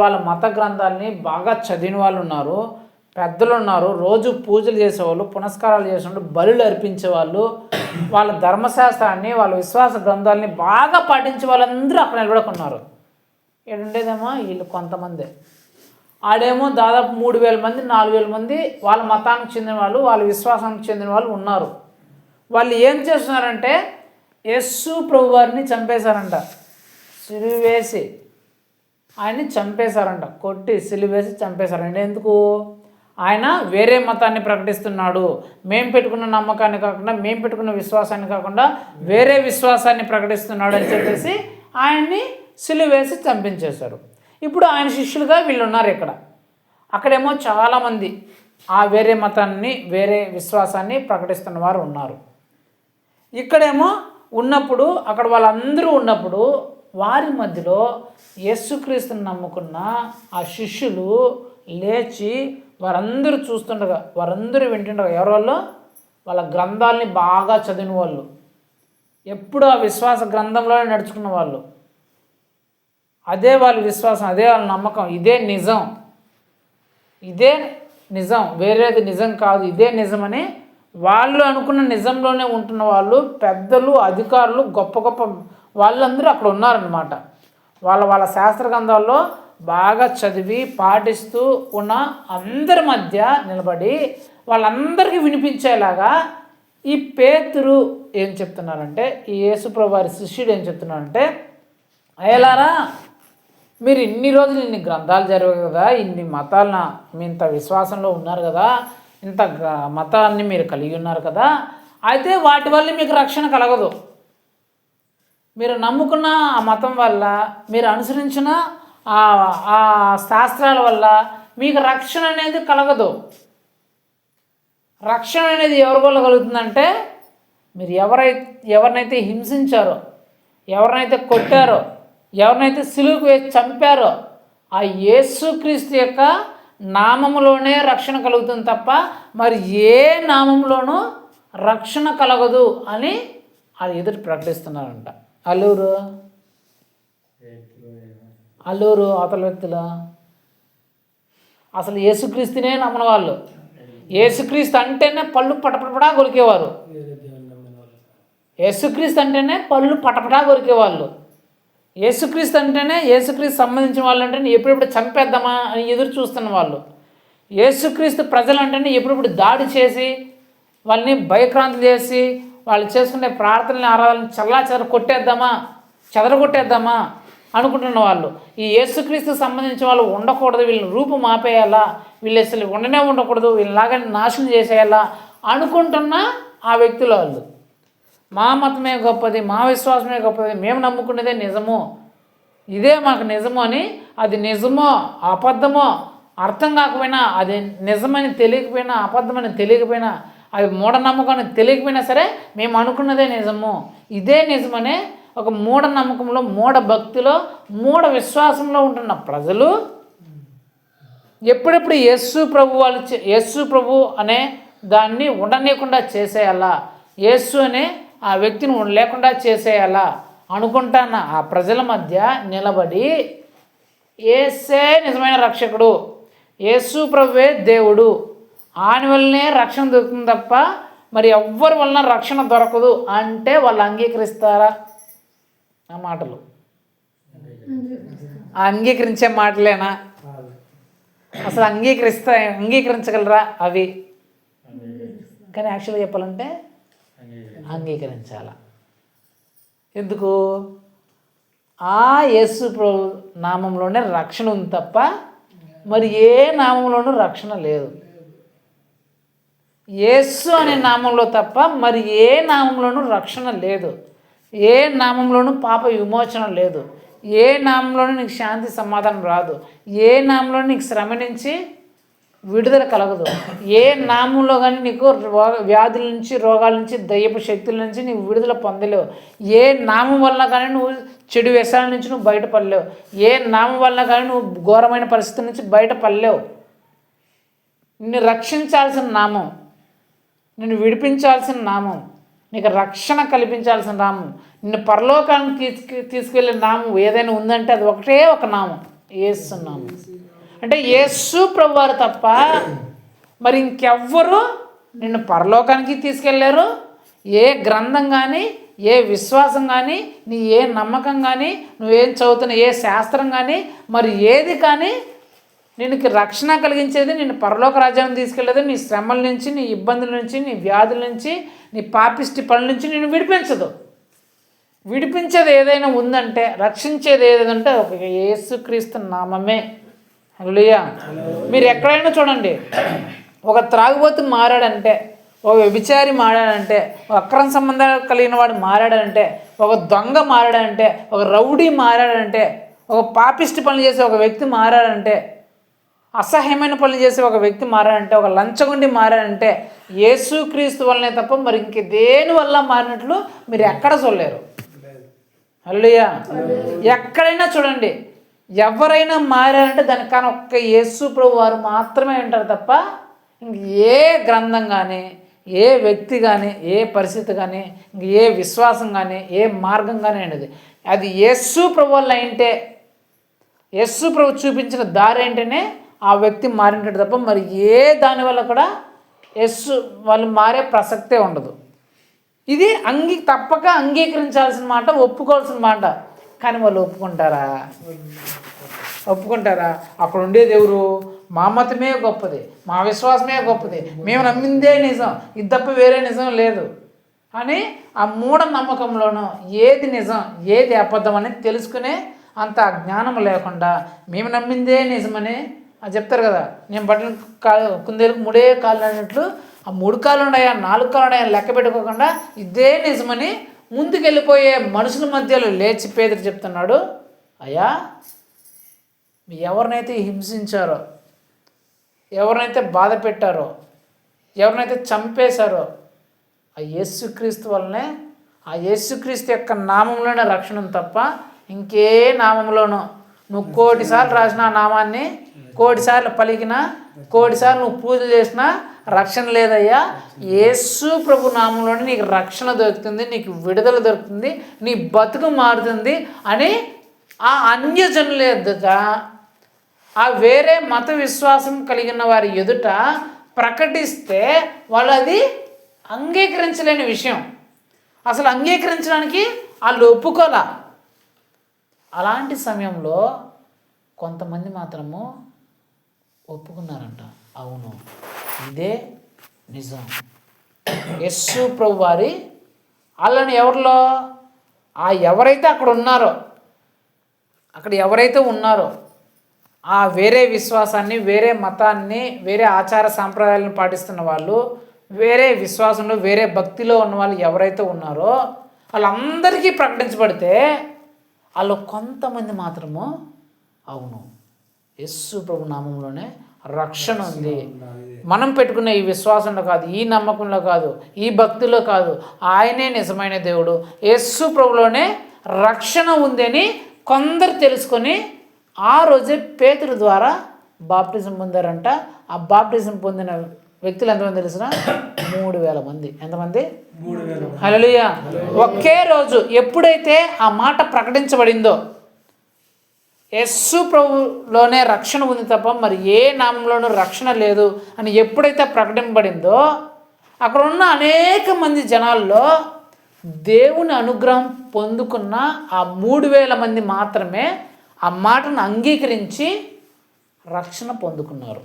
వాళ్ళ మత గ్రంథాలని బాగా చదివిన వాళ్ళు ఉన్నారు, పెద్దలు ఉన్నారు, రోజు పూజలు చేసేవాళ్ళు, పునస్కారాలు చేసేవాళ్ళు, బలులు అర్పించేవాళ్ళు, వాళ్ళ ధర్మశాస్త్రాన్ని, వాళ్ళ విశ్వాస గ్రంథాలని బాగా పాటించే వాళ్ళందరూ అక్కడ నిలబడుకున్నారు. ఏడుండేదేమో వీళ్ళు కొంతమంది. ఆడేమో దాదాపు 3000 మంది, 4000 మంది వాళ్ళ మతానికి చెందిన వాళ్ళు, వాళ్ళ విశ్వాసానికి చెందిన వాళ్ళు ఉన్నారు. వాళ్ళు ఏం చేస్తున్నారంటే యేసు ప్రభు వారిని చంపేశారంట. సిలువ వేసి ఆయన్ని చంపేశారంట, కొట్టి సిలువ వేసి చంపేశారంట. ఎందుకు? ఆయన వేరే మతాన్ని ప్రకటిస్తున్నాడు, మేము పెట్టుకున్న నమ్మకాన్ని కాకుండా, మేము పెట్టుకున్న విశ్వాసాన్ని కాకుండా వేరే విశ్వాసాన్ని ప్రకటిస్తున్నాడు అని చెప్పేసి ఆయన్ని సిలువ వేసి చంపించేశారు. ఇప్పుడు ఆయన శిష్యులుగా వీళ్ళు ఉన్నారు ఇక్కడ. అక్కడేమో చాలామంది ఆ వేరే మతాన్ని, వేరే విశ్వాసాన్ని ప్రకటిస్తున్న వారు ఉన్నారు. ఇక్కడేమో ఉన్నప్పుడు, అక్కడ వాళ్ళందరూ ఉన్నప్పుడు వారి మధ్యలో యేసుక్రీస్తుని నమ్ముకున్న ఆ శిష్యులు లేచి వారందరూ చూస్తుండగా, వారందరూ వింటుండగా, ఎవరి వాళ్ళు? వాళ్ళ గ్రంథాలని బాగా చదివిన వాళ్ళు, ఎప్పుడు ఆ విశ్వాస గ్రంథంలోనే నడుచుకున్న వాళ్ళు, అదే వాళ్ళ విశ్వాసం, అదే వాళ్ళ నమ్మకం, ఇదే నిజం, ఇదే నిజం, వేరేది నిజం కాదు, ఇదే నిజమని వాళ్ళు అనుకున్న నిజంలోనే ఉంటున్న వాళ్ళు, పెద్దలు, అధికారులు, గొప్ప గొప్ప వాళ్ళందరూ అక్కడ ఉన్నారనమాట. వాళ్ళ శాస్త్ర గ్రంథాల్లో బాగా చదివి పాటిస్తూ ఉన్న అందరి మధ్య నిలబడి వాళ్ళందరికీ వినిపించేలాగా ఈ పేతురు ఏం చెప్తున్నారంటే, ఈ యేసుప్రభు వారి శిష్యుడు ఏం చెప్తున్నారంటే, అయ్యలారా, మీరు ఇన్ని రోజులు ఇన్ని గ్రంథాలు జరిగాయి కదా, ఇన్ని మతాలను మీ ఇంత విశ్వాసంలో ఉన్నారు కదా, ఇంత మతాన్ని మీరు కలిగి ఉన్నారు కదా, అయితే వాటి వల్ల మీకు రక్షణ కలగదు. మీరు నమ్ముకున్న ఆ మతం వల్ల, మీరు అనుసరించిన ఆ శాస్త్రాల వల్ల మీకు రక్షణ అనేది కలగదు. రక్షణ అనేది ఎవరి వల్ల కలుగుతుందంటే, మీరు ఎవరినైతే హింసించారో, ఎవరినైతే కొట్టారో, ఎవరినైతే సిలువకు వేసి చంపారో ఆ యేసుక్రీస్తు యొక్క నామములోనే రక్షణ కలుగుతుంది తప్ప మరి ఏ నామంలోనూ రక్షణ కలగదు అని అది ఎదురు ప్రకటిస్తున్నారంట. అల్లూరు అవతల వ్యక్తులు అసలు యేసుక్రీస్తునే నమ్మని వాళ్ళు. యేసుక్రీస్తు అంటేనే పళ్ళు పటపటపడా కొరికేవారు. యేసుక్రీస్తు అంటేనే పళ్ళు పటపటా కొరికేవాళ్ళు. యేసుక్రీస్తు అంటేనే యేసుక్రీస్తు సంబంధించిన వాళ్ళు అంటేనే ఎప్పుడెప్పుడు చంపేద్దామా అని ఎదురు చూస్తున్న వాళ్ళు. యేసుక్రీస్తు ప్రజలు అంటేనే ఎప్పుడెప్పుడు దాడి చేసి వాళ్ళని భయక్రాంతి చేసి వాళ్ళు చేసుకునే ప్రార్థనని ఆరాధనని చెదరగొట్టేద్దామా అనుకుంటున్న వాళ్ళు. ఈ యేసుక్రీస్తు సంబంధించిన వాళ్ళు ఉండకూడదు, వీళ్ళని రూపం ఆపేయాలా, వీళ్ళు అసలు ఉండకూడదు, వీళ్ళలాగా నాశనం చేసేయాలా అనుకుంటున్న ఆ వ్యక్తుల వాళ్ళు. మా మతమే గొప్పది, మా విశ్వాసమే గొప్పది, మేము నమ్ముకునేదే నిజము, ఇదే మాకు నిజము అని, అది నిజమో అబద్ధమో అర్థం కాకపోయినా, అది నిజమని తెలియకపోయినా, అబద్ధమని తెలియకపోయినా, అది మూఢనమ్మకం అని తెలియకపోయినా సరే మేము అనుకున్నదే నిజము, ఇదే నిజమనే ఒక మూఢనమ్మకంలో, మూఢ భక్తిలో, మూఢ విశ్వాసంలో ఉంటున్న ప్రజలు ఎప్పుడెప్పుడు యేసు ప్రభు అనే దాన్ని ఉండనీయకుండా చేసేయాలా, యేసు అనే ఆ వ్యక్తిని లేకుండా చేసేయాలా అనుకుంటాన్న ఆ ప్రజల మధ్య నిలబడి యేసే నిజమైన రక్షకుడు, యేసు ప్రభువే దేవుడు, ఆయన వల్లనే రక్షణ దొరుకుతుంది తప్ప మరి ఎవ్వరి వలన రక్షణ దొరకదు అంటే వాళ్ళు అంగీకరిస్తారా? ఆ మాటలు అంగీకరించే మాటలేనా? అసలు అంగీకరించగలరా అవి? కానీ యాక్చువల్గా చెప్పాలంటే అంగీకరించాల. ఎందుకు? ఆ యేసు ప్రభు నామంలోనే రక్షణ ఉంది తప్ప మరి ఏ నామంలోనూ రక్షణ లేదు. యేసు అనే నామంలో తప్ప మరి ఏ నామంలోనూ రక్షణ లేదు, ఏ నామంలోనూ పాప విమోచన లేదు, ఏ నామంలోనూ నీకు శాంతి సమాధానం రాదు, ఏ నామంలోనూ నీకు శ్రమ నుంచి విడుదల కలగదు, ఏ నామంలో కానీ నీకు వ్యాధుల నుంచి, రోగాల నుంచి, దయ్యపు శక్తుల నుంచి నీకు విడుదల పొందలేవు, ఏ నామం వల్ల కానీ నువ్వు చెడు వ్యసనాల నుంచి నువ్వు బయటపడలేవు, ఏ నామం వల్ల కానీ నువ్వు ఘోరమైన పరిస్థితుల నుంచి బయటపడలేవు. నిన్ను రక్షించాల్సిన నామం, నిన్ను విడిపించాల్సిన నామం, నీకు రక్షణ కల్పించాల్సిన నామం, నిన్ను పరలోకానికి తీసుకెళ్ళే నామం ఏదైనా ఉందంటే అది ఒకటే ఒక నామం, యేసు నామం. అంటే యేసు ప్రభువారు తప్ప మరి ఇంకెవ్వరు నిన్ను పరలోకానికి తీసుకెళ్ళారు. ఏ గ్రంథం కానీ, ఏ విశ్వాసం కానీ, నీ ఏ నమ్మకం కానీ, నువ్వేం చదువుతున్న ఏ శాస్త్రం కానీ, మరి ఏది కానీ నీకు రక్షణ కలిగించేది, నిన్ను పరలోక రాజ్యాన్ని తీసుకెళ్ళేది, నీ శ్రమల నుంచి, నీ ఇబ్బందుల నుంచి, నీ వ్యాధుల నుంచి, నీ పాపిష్టి పనుల నుంచి నిన్ను విడిపించదు. విడిపించేది ఏదైనా ఉందంటే, రక్షించేది ఏదంటే ఒక యేసుక్రీస్తు నామమే. హల్లెలూయా. మీరు ఎక్కడైనా చూడండి, ఒక త్రాగుబోతు మారాడంటే, ఒక వ్యభిచారి మారాడంటే, ఒక అక్రమ సంబంధాలు కలిగిన వాడు మారాడంటే, ఒక దొంగ మారాడంటే, ఒక రౌడీ మారాడంటే, ఒక పాపిష్టి పనులు చేసే ఒక వ్యక్తి మారాడంటే, అసహ్యమైన పనులు చేసే ఒక వ్యక్తి మారాడంటే, ఒక లంచగొండి మారాడంటే యేసుక్రీస్తు వల్లనే తప్ప మరి ఇంక దేని వల్ల మారినట్లు మీరు ఎక్కడ చూడలేరు. హల్లెలూయా. ఎక్కడైనా చూడండి, ఎవరైనా మారారంటే దానికి కానీ ఒక్క యేసు ప్రభు వారు మాత్రమే ఉంటారు తప్ప ఇంక ఏ గ్రంథం కానీ, ఏ వ్యక్తి కానీ, ఏ పరిస్థితి కానీ, ఇంక ఏ విశ్వాసం కానీ, ఏ మార్గం కానీ అనేది అది యేసు ప్రభు వల్ల అయింటే, యేసు ప్రభు చూపించిన దారి ఏంటనే ఆ వ్యక్తి మారింటాడు తప్ప మరి ఏ దానివల్ల కూడా యేసు వాళ్ళు మారే ప్రసక్తే ఉండదు. ఇది తప్పక అంగీకరించాల్సిన మాట, ఒప్పుకోవాల్సిన మాట. కానీ వాళ్ళు ఒప్పుకుంటారా? అక్కడ ఉండేది ఎవరు? మా మతమే గొప్పది, మా విశ్వాసమే గొప్పది, మేము నమ్మిందే నిజం, ఇది తప్ప వేరే నిజం లేదు అని ఆ మూఢ నమ్మకంలోనూ ఏది నిజం ఏది అబద్ధం అని తెలుసుకునే అంత జ్ఞానం లేకుండా మేము నమ్మిందే నిజమని అది చెప్తారు కదా, నేను బట్టలు కుందేలకు 3 కాళ్ళు అన్నట్లు ఆ 3 కాళ్ళు ఉన్నాయా 4 కాళ్ళు ఉన్నాయా లెక్క పెట్టుకోకుండా ఇదే నిజమని ముందుకెళ్ళిపోయే మనుషుల మధ్యలో లేచి పేదరు చెప్తున్నాడు, అయ్యా ఎవరినైతే హింసించారో, ఎవరినైతే బాధ పెట్టారో, ఎవరినైతే చంపేశారో ఆ యేసుక్రీస్తు వల్లనే, ఆ యేసుక్రీస్తు యొక్క నామంలోనే రక్షణ తప్ప ఇంకే నామంలోనూ నువ్వు 1,000 సార్లు రాసిన ఆ నామాన్ని, 1,000 సార్లు పలికినా, 1,000 సార్లు నువ్వు పూజలు చేసినా రక్షణ లేదయ్యా. యేసు ప్రభు నామంలోనే నీకు రక్షణ దొరుకుతుంది, నీకు విడుదల దొరుకుతుంది, నీ బతుకు మారుతుంది అని ఆ అన్యజనుల ఎదుట, ఆ వేరే మత విశ్వాసం కలిగిన వారి ఎదుట ప్రకటిస్తే వాళ్ళు అది అంగీకరించలేని విషయం. అసలు అంగీకరించడానికి వాళ్ళు ఒప్పుకోలా. అలాంటి సమయంలో కొంతమంది మాత్రము ఒప్పుకున్నారంట. అవును, ఇదే నిజం. యేసు ప్రభు వారి వాళ్ళని ఎవరిలో ఎవరైతే అక్కడ ఉన్నారో, ఆ వేరే విశ్వాసాన్ని, వేరే మతాన్ని, వేరే ఆచార సాంప్రదాయాలను పాటిస్తున్న వాళ్ళు, వేరే విశ్వాసంలో, వేరే భక్తిలో ఉన్న వాళ్ళు ఎవరైతే ఉన్నారో వాళ్ళందరికీ ప్రకటించబడితే వాళ్ళు కొంతమంది మాత్రము అవును, యేసు ప్రభు నామంలోనే రక్షణ ఉంది, మనం పెట్టుకునే ఈ విశ్వాసంలో కాదు, ఈ నమ్మకంలో కాదు, ఈ భక్తిలో కాదు, ఆయనే నిజమైన దేవుడు, యేసు ప్రభులోనే రక్షణ ఉంది అని కొందరు తెలుసుకొని ఆ రోజే పేతురు ద్వారా బాప్టిజం పొందారంట. ఆ బాప్టిజం పొందిన వ్యక్తులు ఎంతమంది తెలిసిన? 3,000 మంది. ఎంతమంది? 3,000. హల్లెలూయా. ఒకే రోజు ఎప్పుడైతే ఆ మాట ప్రకటించబడిందో, యేసు ప్రభులోనే రక్షణ ఉంది తప్ప మరి ఏ నామంలోనూ రక్షణ లేదు అని ఎప్పుడైతే ప్రకటింపబడిందో, అక్కడ ఉన్న అనేక మంది జనాల్లో దేవుని అనుగ్రహం పొందుకున్న ఆ 3,000 మంది మాత్రమే ఆ మాటను అంగీకరించి రక్షణ పొందుకున్నారు.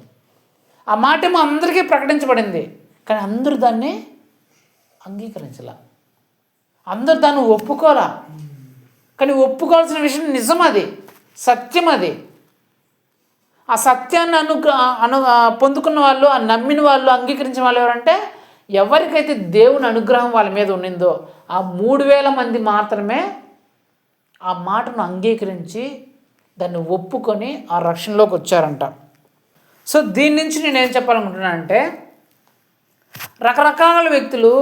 ఆ మాట ఏమో అందరికీ ప్రకటించబడింది, కానీ అందరూ దాన్ని అంగీకరించలా, అందరూ దాన్ని ఒప్పుకోలా. కానీ ఒప్పుకోవాల్సిన విషయం నిజం, అది సత్యం. అది ఆ సత్యాన్ని పొందుకున్న వాళ్ళు, ఆ నమ్మిన వాళ్ళు, అంగీకరించిన వాళ్ళు ఎవరంటే, ఎవరికైతే దేవుని అనుగ్రహం వాళ్ళ మీద ఉండిందో ఆ 3,000 మంది మాత్రమే ఆ మాటను అంగీకరించి దాన్ని ఒప్పుకొని ఆ రక్షణలోకి వచ్చారంట. సో దీని నుంచి నేను ఏం చెప్పాలనుకుంటున్నానంటే, రకరకాల వ్యక్తులు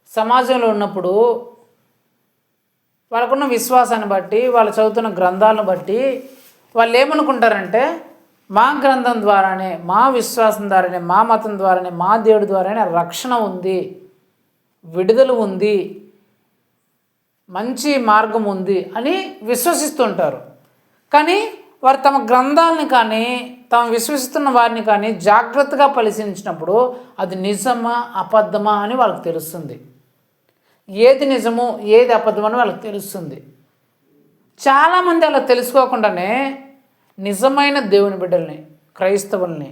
సమాజంలో ఉన్నప్పుడు వాళ్ళకున్న విశ్వాసాన్ని బట్టి, వాళ్ళు చదువుతున్న గ్రంథాలను బట్టి వాళ్ళు ఏమనుకుంటారంటే, మా గ్రంథం ద్వారానే, మా విశ్వాసం ద్వారానే, మా మతం ద్వారానే, మా దేవుడి ద్వారానే రక్షణ ఉంది, విడుదల ఉంది, మంచి మార్గం ఉంది అని విశ్వసిస్తుంటారు. కానీ వారు తమ గ్రంథాలను కానీ, తాము విశ్వసిస్తున్న వారిని కానీ జాగ్రత్తగా పరిశీలించినప్పుడు అది నిజమా అబద్ధమా అని వాళ్ళకి తెలుస్తుంది. ఏది నిజము, ఏది అబద్ధమని వాళ్ళకి తెలుస్తుంది. చాలామంది అలా తెలుసుకోకుండానే నిజమైన దేవుని బిడ్డల్ని, క్రైస్తవుల్ని,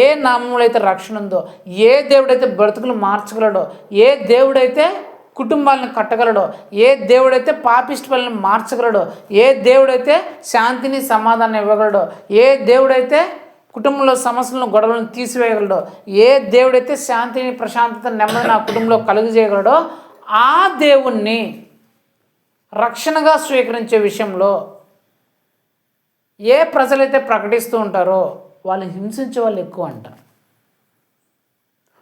ఏ నామంలో అయితే రక్షణ ఉందో, ఏ దేవుడైతే బ్రతుకులు మార్చగలడో, ఏ దేవుడైతే కుటుంబాలను కట్టగలడో, ఏ దేవుడైతే పాపిష్టి వాళ్ళని మార్చగలడో, ఏ దేవుడైతే శాంతిని సమాధానం ఇవ్వగలడో, ఏ దేవుడైతే కుటుంబంలో సమస్యలను గొడవలను తీసివేయగలడో, ఏ దేవుడైతే శాంతిని ప్రశాంతత నెమ్మది నా కుటుంబంలో కలుగజేయగలడో, ఆ దేవుణ్ణి రక్షణగా స్వీకరించే విషయంలో ఏ ప్రజలైతే ప్రకటిస్తూ ఉంటారో వాళ్ళని హింసించే వాళ్ళు ఎక్కువ అంట.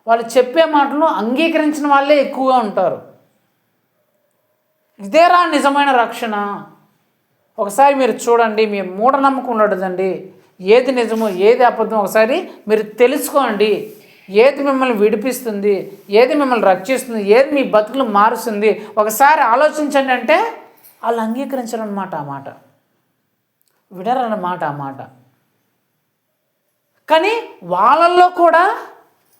వాళ్ళు చెప్పే మాటలను అంగీకరించిన వాళ్ళే ఎక్కువగా ఉంటారు. ఇదేరా నిజమైన రక్షణ? ఒకసారి మీరు చూడండి, మీ మూఢనమ్మకం ఉండదండి, ఏది నిజమో ఏది అబద్ధం ఒకసారి మీరు తెలుసుకోండి. ఏది మిమ్మల్ని విడిపిస్తుంది, ఏది మిమ్మల్ని రక్షిస్తుంది, ఏది మీ బతుకులు మారుస్తుంది ఒకసారి ఆలోచించండి అంటే వాళ్ళు అంగీకరించారన్నమాట. ఆ మాట విడరన్నమాట. ఆ మాట. కానీ వాళ్ళల్లో కూడా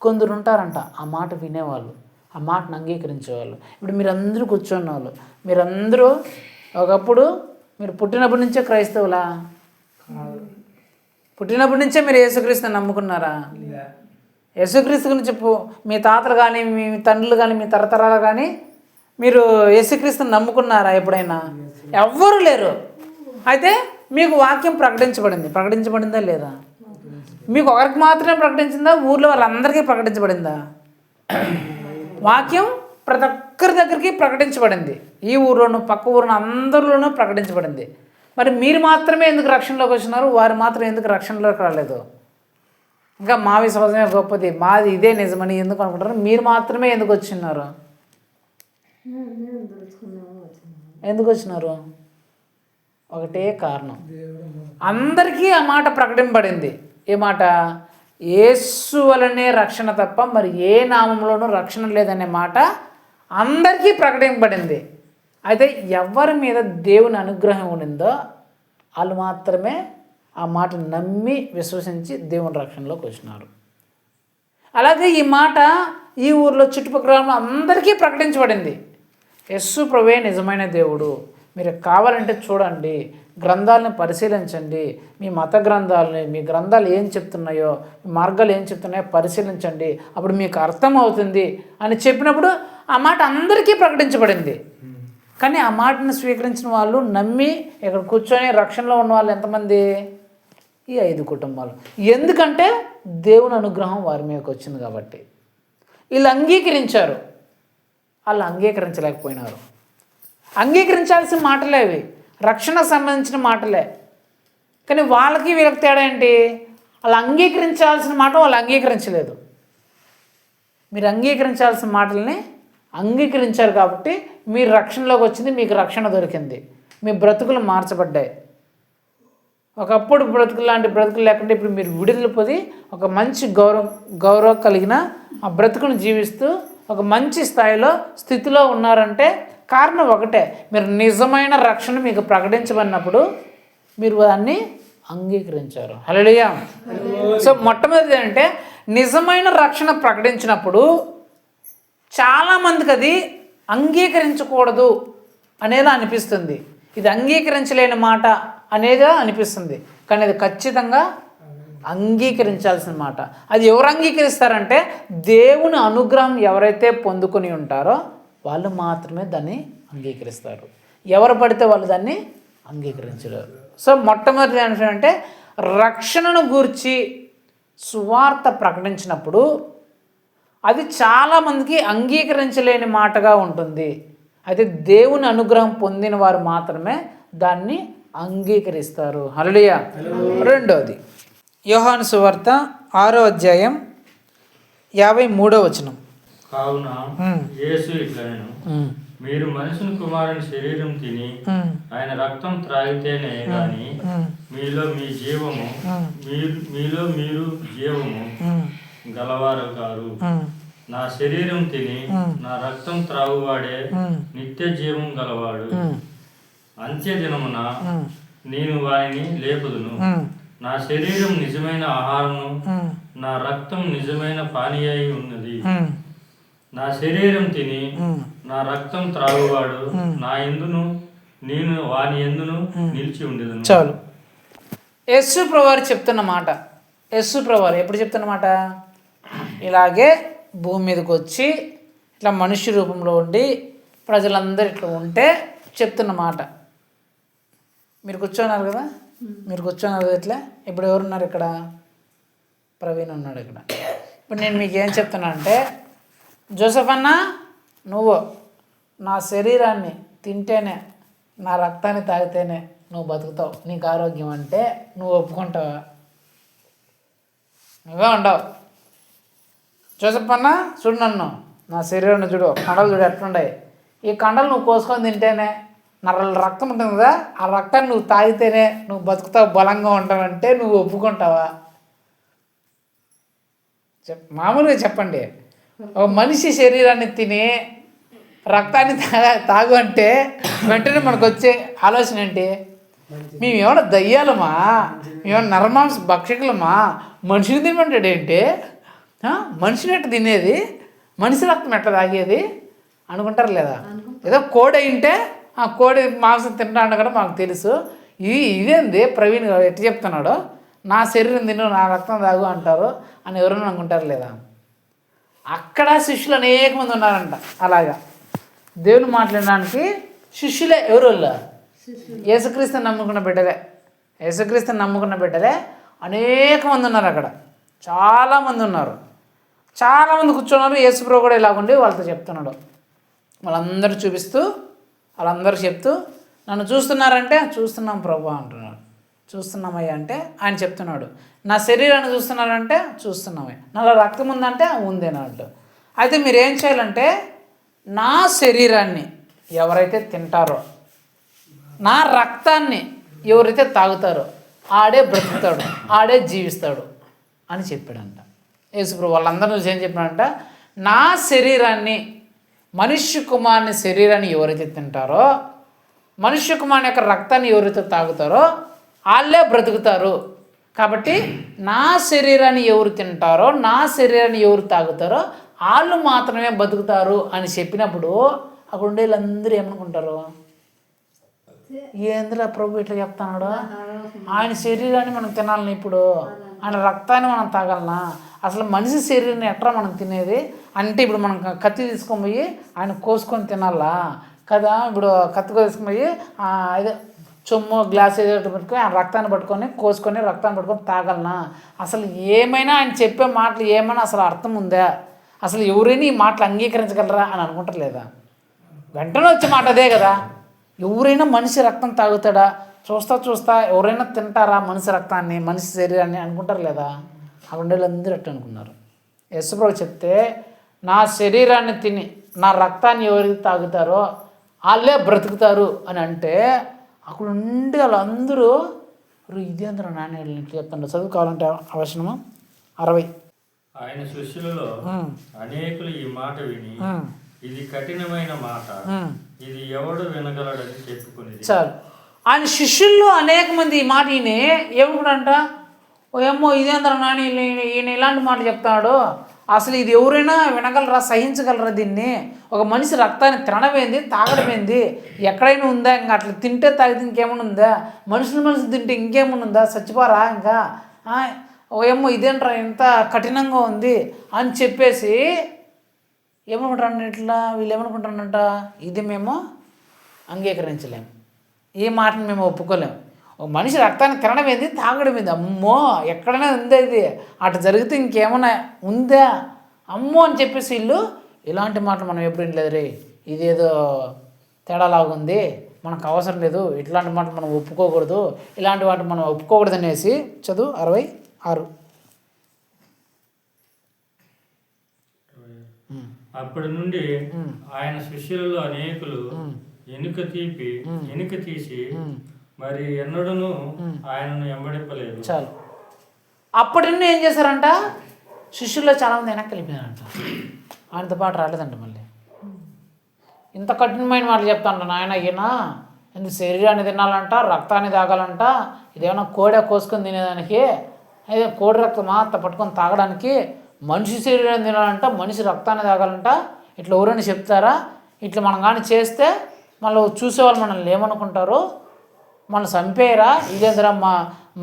కొందరు ఉంటారంట ఆ మాట వినేవాళ్ళు, ఆ మాటను అంగీకరించేవాళ్ళు. ఇప్పుడు మీరందరూ కూర్చున్న వాళ్ళు, మీరందరూ ఒకప్పుడు మీరు పుట్టినప్పటి నుంచే క్రైస్తవులా? పుట్టినప్పటి నుంచే మీరు యేసుక్రీస్తుని నమ్ముకున్నారా? యేసుక్రీస్తు గురించి మీ తాతలు కానీ, మీ తండ్రులు కానీ, మీ తరతరాలు కానీ మీరు యేసుక్రీస్తుని నమ్ముకున్నారా ఎప్పుడైనా? ఎవ్వరూ లేరు. అయితే మీకు వాక్యం ప్రకటించబడిందా లేదా? మీకు ఒకరికి మాత్రమే ప్రకటించిందా? ఊర్లో వాళ్ళందరికీ ప్రకటించబడిందా? వాక్యం ప్రతి ఒక్కరి దగ్గరికి ప్రకటించబడింది. ఈ ఊరిలోనూ పక్క ఊరిలో అందరిలోనూ ప్రకటించబడింది. మరి మీరు మాత్రమే ఎందుకు రక్షణలోకి వచ్చినారు, వారు మాత్రం ఎందుకు రక్షణలోకి రాలేదు? ఇంకా మా విశ్వాసమే గొప్పది, మాది ఇదే నిజమని ఎందుకు అనుకుంటారు? మీరు మాత్రమే ఎందుకు వచ్చినారు? ఎందుకు వచ్చినారు? ఒకటే కారణం. అందరికీ ఆ మాట ప్రకటింపబడింది. ఏ మాట? యేసు వలనే రక్షణ తప్ప మరి ఏ నామంలోనూ రక్షణ లేదనే మాట అందరికీ ప్రకటింపబడింది. అయితే ఎవరి మీద దేవుని అనుగ్రహం ఉండిందో వాళ్ళు మాత్రమే ఆ మాట నమ్మి విశ్వసించి దేవుని రక్షణలోకి వచ్చినారు. అలాగే ఈ మాట ఈ ఊర్లో చుట్టుపక్కల అందరికీ ప్రకటించబడింది. యేసు ప్రభువే నిజమైన దేవుడు. మీరు కావాలంటే చూడండి, గ్రంథాలను పరిశీలించండి, మీ మత గ్రంథాలని, మీ గ్రంథాలు ఏం చెప్తున్నాయో, మీ మార్గాలు ఏం చెప్తున్నాయో పరిశీలించండి, అప్పుడు మీకు అర్థమవుతుంది అని చెప్పినప్పుడు ఆ మాట అందరికీ ప్రకటించబడింది. కానీ ఆ మాటను స్వీకరించిన వాళ్ళు నమ్మి ఇక్కడ కూర్చొని రక్షణలో ఉన్న వాళ్ళు ఎంతమంది? ఈ 5 కుటుంబాలు. ఎందుకంటే దేవుని అనుగ్రహం వారి మీదకి వచ్చింది కాబట్టి. వీళ్ళు అంగీకరించారు, వాళ్ళు అంగీకరించలేకపోయినారు. అంగీకరించాల్సిన మాటలే అవి, రక్షణకు సంబంధించిన మాటలే. కానీ వాళ్ళకి వీళ్ళకి తేడా ఏంటి? వాళ్ళు అంగీకరించాల్సిన మాట వాళ్ళు అంగీకరించలేదు. మీరు అంగీకరించాల్సిన మాటల్ని అంగీకరించారు కాబట్టి మీరు రక్షణలోకి వచ్చింది, మీకు రక్షణ దొరికింది, మీ బ్రతుకులు మార్చబడ్డాయి. ఒకప్పుడు బ్రతుకులు లాంటి బ్రతుకులు లేకుండా ఇప్పుడు మీరు విడుదల పొంది ఒక మంచి గౌరవం కలిగిన ఆ బ్రతుకును జీవిస్తూ ఒక మంచి స్థితిలో ఉన్నారంటే కారణం ఒకటే, మీరు నిజమైన రక్షణ మీకు ప్రకటించబడినప్పుడు మీరు దాన్ని అంగీకరించారు. హల్లెలూయా. సో మొట్టమొదటిది ఏంటంటే నిజమైన రక్షణ ప్రకటించినప్పుడు చాలామందికి అది అంగీకరించకూడదు అనేది అనిపిస్తుంది. ఇది అంగీకరించలేని మాట అనేది అనిపిస్తుంది. కానీ అది ఖచ్చితంగా అంగీకరించాల్సిన మాట. అది ఎవరు అంగీకరిస్తారంటే దేవుని అనుగ్రహం ఎవరైతే పొందుకొని ఉంటారో వాళ్ళు మాత్రమే దాన్ని అంగీకరిస్తారు. ఎవరు పడితే వాళ్ళు దాన్ని అంగీకరించరు. సో మొట్టమొదటి ఏంటంటే రక్షణను గూర్చి సువార్త ప్రకటించినప్పుడు అది చాలామందికి అంగీకరించలేని మాటగా ఉంటుంది. అయితే దేవుని అనుగ్రహం పొందిన వారు మాత్రమే దాన్ని అంగీకరిస్తారు. హల్లెలూయా. రెండోది యోహాను సువార్త 6వ అధ్యాయం 53వ వచనం. కావున యేసు ఇట్లనెను, మీరు మనుషుని కుమారుని శరీరం తిని ఆయన రక్తం త్రాగితేనే గాని మీలో మీరు జీవము గలవారు కారు. నా శరీరం తిని నా రక్తం త్రాగువాడే నిత్య జీవం గలవాడు. అంత్య దినమున నేను వారిని లేపుదును. నా శరీరం నిజమైన ఆహారము, నా రక్తం నిజమైన పానీయై ఉన్నది. నా శరీరం తిని నా రక్తం త్రాగువాడు నా యందును నేను వాని యందును నిలిచి ఉండేదను. చాలు. యేసు ప్రభువారు చెప్తున్న మాట. యేసు ప్రభువారు ఎప్పుడు చెప్తున్న మాట? ఇలాగే భూమి మీదకి వచ్చి ఇట్లా మనుష్య రూపంలో ఉండి ప్రజలందరూ ఇట్లా ఉంటే చెప్తున్న మాట. మీరు కూర్చోన్నారు కదా, ఇట్లా. ఇప్పుడు ఎవరున్నారు ఇక్కడ? ప్రవీణ్ ఉన్నాడు ఇక్కడ. ఇప్పుడు నేను మీకు ఏం చెప్తున్నా అంటే, జోసెఫ్ అన్న, నువ్వు నా శరీరాన్ని తింటేనే, నా రక్తాన్ని తాగితేనే నువ్వు బతుకుతావు, నీకు ఆరోగ్యం అంటే నువ్వు ఒప్పుకుంటావా? నువ్వే ఉండవు. జోసెఫ్ అన్న చూడు, నన్ను నా శరీరాన్ని చూడు, కండలు చూడు ఎట్లుండాయి. ఈ కండలు నువ్వు కోసుకొని తింటేనే, నా రక్తం ఉంటుంది కదా, ఆ రక్తాన్ని నువ్వు తాగితేనే నువ్వు బతుకుతావు, బలంగా ఉంటావంటే నువ్వు ఒప్పుకుంటావా? మామూలుగా చెప్పండి. ఒక మనిషి శరీరాన్ని తిని రక్తాన్ని తాగు అంటే వెంటనే మనకు వచ్చే ఆలోచన ఏంటి? మేమేమన్నా దయ్యాలమా, మేమేమన్నా నరమాంస భక్షకులమా, మనిషిని తినమంటాడు ఏంటి? మనిషిని ఎట్ట తినేది, మనిషి రక్తం ఎట్ట తాగేది అనుకుంటారు లేదా? ఏదో కోడి అయింటే ఆ కోడి మాంసం తింటాడు కూడా మాకు తెలుసు. ఇదేంది ప్రవీణ్ గారు ఎట్ట చెప్తున్నాడు, నా శరీరం తిను నా రక్తం తాగు అంటారు అని ఎవరైనా అనుకుంటారు లేదా? అక్కడ శిష్యులు అనేక మంది ఉన్నారంట. అలాగా దేవుని మాట్లాడడానికి శిష్యులే. ఎవరు? యేసుక్రీస్తుని నమ్ముకున్న బిడ్డలే అనేక మంది ఉన్నారు అక్కడ. చాలామంది ఉన్నారు, చాలామంది కూర్చున్నారు. యేసుప్రభు కూడా ఇలాగుండి వాళ్ళతో చెప్తున్నాడు. వాళ్ళందరూ చూపిస్తూ, వాళ్ళందరూ చెప్తూ, నన్ను చూస్తున్నారంటే చూస్తున్నాం ప్రభు అంటున్నాడు. చూస్తున్నామయ్యా అంటే ఆయన చెప్తున్నాడు. నా శరీరాన్ని చూస్తున్నారంటే చూస్తున్నామే, నాలో రక్తం ఉందంటే ఉందేనంట. అయితే మీరు ఏం చేయాలంటే, నా శరీరాన్ని ఎవరైతే తింటారో, నా రక్తాన్ని ఎవరైతే తాగుతారో ఆడే బ్రతుకుతాడు, ఆడే జీవిస్తాడు అని చెప్పాడంట యేసుప్రభు. వాళ్ళందరూ చూసి ఏం చెప్పాడంట, నా శరీరాన్ని, మనుష్య కుమారుని శరీరాన్ని ఎవరైతే తింటారో, మనుష్య కుమారుని యొక్క రక్తాన్ని ఎవరైతే తాగుతారో వాళ్ళే బ్రతుకుతారు. కాబట్టి నా శరీరాన్ని ఎవరు తింటారో, నా శరీరాన్ని ఎవరు తాగుతారో వాళ్ళు మాత్రమే బతుకుతారు అని చెప్పినప్పుడు అక్కడ ఉండే వీళ్ళందరూ ఏమనుకుంటారు, ఏంద్రా ప్రభు ఇట్లా చెప్తున్నాడు, ఆయన శరీరాన్ని మనం తినాలని, ఇప్పుడు ఆయన రక్తాన్ని మనం తాగాలనా, అసలు మనిషి శరీరాన్ని ఎట్లా మనం తినేది అంటే, ఇప్పుడు మనం కత్తి తీసుకొని పోయి ఆయన కోసుకొని తినాలా కదా, ఇప్పుడు కత్తి తీసుకొని పోయి అదే చొమ్ము గ్లాస్ ఏదో పెట్టుకొని ఆయన రక్తాన్ని పట్టుకొని కోసుకొని రక్తాన్ని పట్టుకొని తాగాలనా, అసలు ఏమైనా ఆయన చెప్పే మాటలు ఏమైనా అసలు అర్థం ఉందా, అసలు ఎవరైనా ఈ మాటలు అంగీకరించగలరా అని అనుకుంటారు లేదా? వెంటనే వచ్చే మాట అదే కదా, ఎవరైనా మనిషి రక్తం తాగుతాడా, చూస్తా ఎవరైనా తింటారా మనిషి రక్తాన్ని, మనిషి శరీరాన్ని అనుకుంటారు లేదా? అక్కడ ఉండేళ్ళందరూ అట్టు అనుకున్నారు. యేసుప్రభు చెప్తే, నా శరీరాన్ని తిని నా రక్తాన్ని ఎవరికి తాగుతారో వాళ్ళే బ్రతుకుతారు అని అంటే, అక్కడ ఉండి వాళ్ళందరూ ఇది అందరూ నాన్న చెప్తాను. చదువుకోవాలంటే అవసరమా 60. ఆయన శిష్యులలో అనేకులు ఈ మాట విని, ఇది కఠినమైన మాట, ఇది ఎవడు వినగలడని చెప్పుకునేది. చాలు. ఆయన శిష్యుల్లో అనేక మంది ఈ మాట ఈయన ఏమనుకుంటారంట, ఏమో ఇదేంద్ర నాని ఈయన ఇలాంటి మాట చెప్తాడు, అసలు ఇది ఎవరైనా వినగలరా, సహించగలరా దీన్ని, ఒక మనిషి రక్తాన్ని తినడమేంది, తాగడమేంది, ఎక్కడైనా ఉందా, ఇంకా అట్లా తింటే తాగితే ఇంకేమైనా ఉందా, మనుషులు తింటే ఇంకేమైనా ఉందా, చచ్చిపోరా ఇంకా, ఏమో ఇదేంట్రా ఇంత కఠినంగా ఉంది అని చెప్పేసి ఏమనుకుంటారు ఇట్లా, వీళ్ళు ఏమనుకుంటారంట, ఇది మేము అంగీకరించలేము, ఈ మాటను మేము ఒప్పుకోలేము, ఒక మనిషి రక్తాన్ని తినడం ఏంది, తాగడం ఏంది, అమ్మో ఎక్కడైనా ఉందా ఇది, అటు జరిగితే ఇంకేమైనా ఉందా, అమ్మో అని చెప్పేసి వీళ్ళు ఇలాంటి మాటలు మనం ఎప్పుడు వినలేదు రే, ఇదేదో తేడాలాగుంది, మనకు అవసరం లేదు, ఇట్లాంటి మాటలు మనం ఒప్పుకోకూడదు, ఇలాంటి వాటి మనం ఒప్పుకోకూడదు అనేసి. చదువు 66. అప్పటి నుండి ఆయన శిష్యులలో అనేకులు ఎనుక తీసి మరి ఎన్నడూను ఆయనను వెంబడింపలేదు. చాలు. అప్పటి నుండి ఏం చేశారంట, శిష్యుల్లో చాలామంది వెనక్కి వెళ్ళిపోయారంట, ఆయనతో పాటు రాలేదంట. మళ్ళీ ఇంత కఠినమైన మాటలు చెప్తాంట ఆయన, ఈయన ఎందుకు శరీరాన్ని తినాలంట, రక్తాన్ని తాగాలంట, ఇదేమన్నా కోడే కోసుకొని తినేదానికి, అదే కోడి రక్తం అంత పట్టుకొని తాగడానికి, మనిషి శరీరాన్ని తినాలంట, మనిషి రక్తాన్ని తాగాలంట, ఇట్లా ఎవరైనా చెప్తారా, ఇట్లా మనం కానీ చేస్తే మళ్ళీ చూసేవాళ్ళు మనల్ని ఏమనుకుంటారు, మనం చంపేయరా, ఇదేంద్రా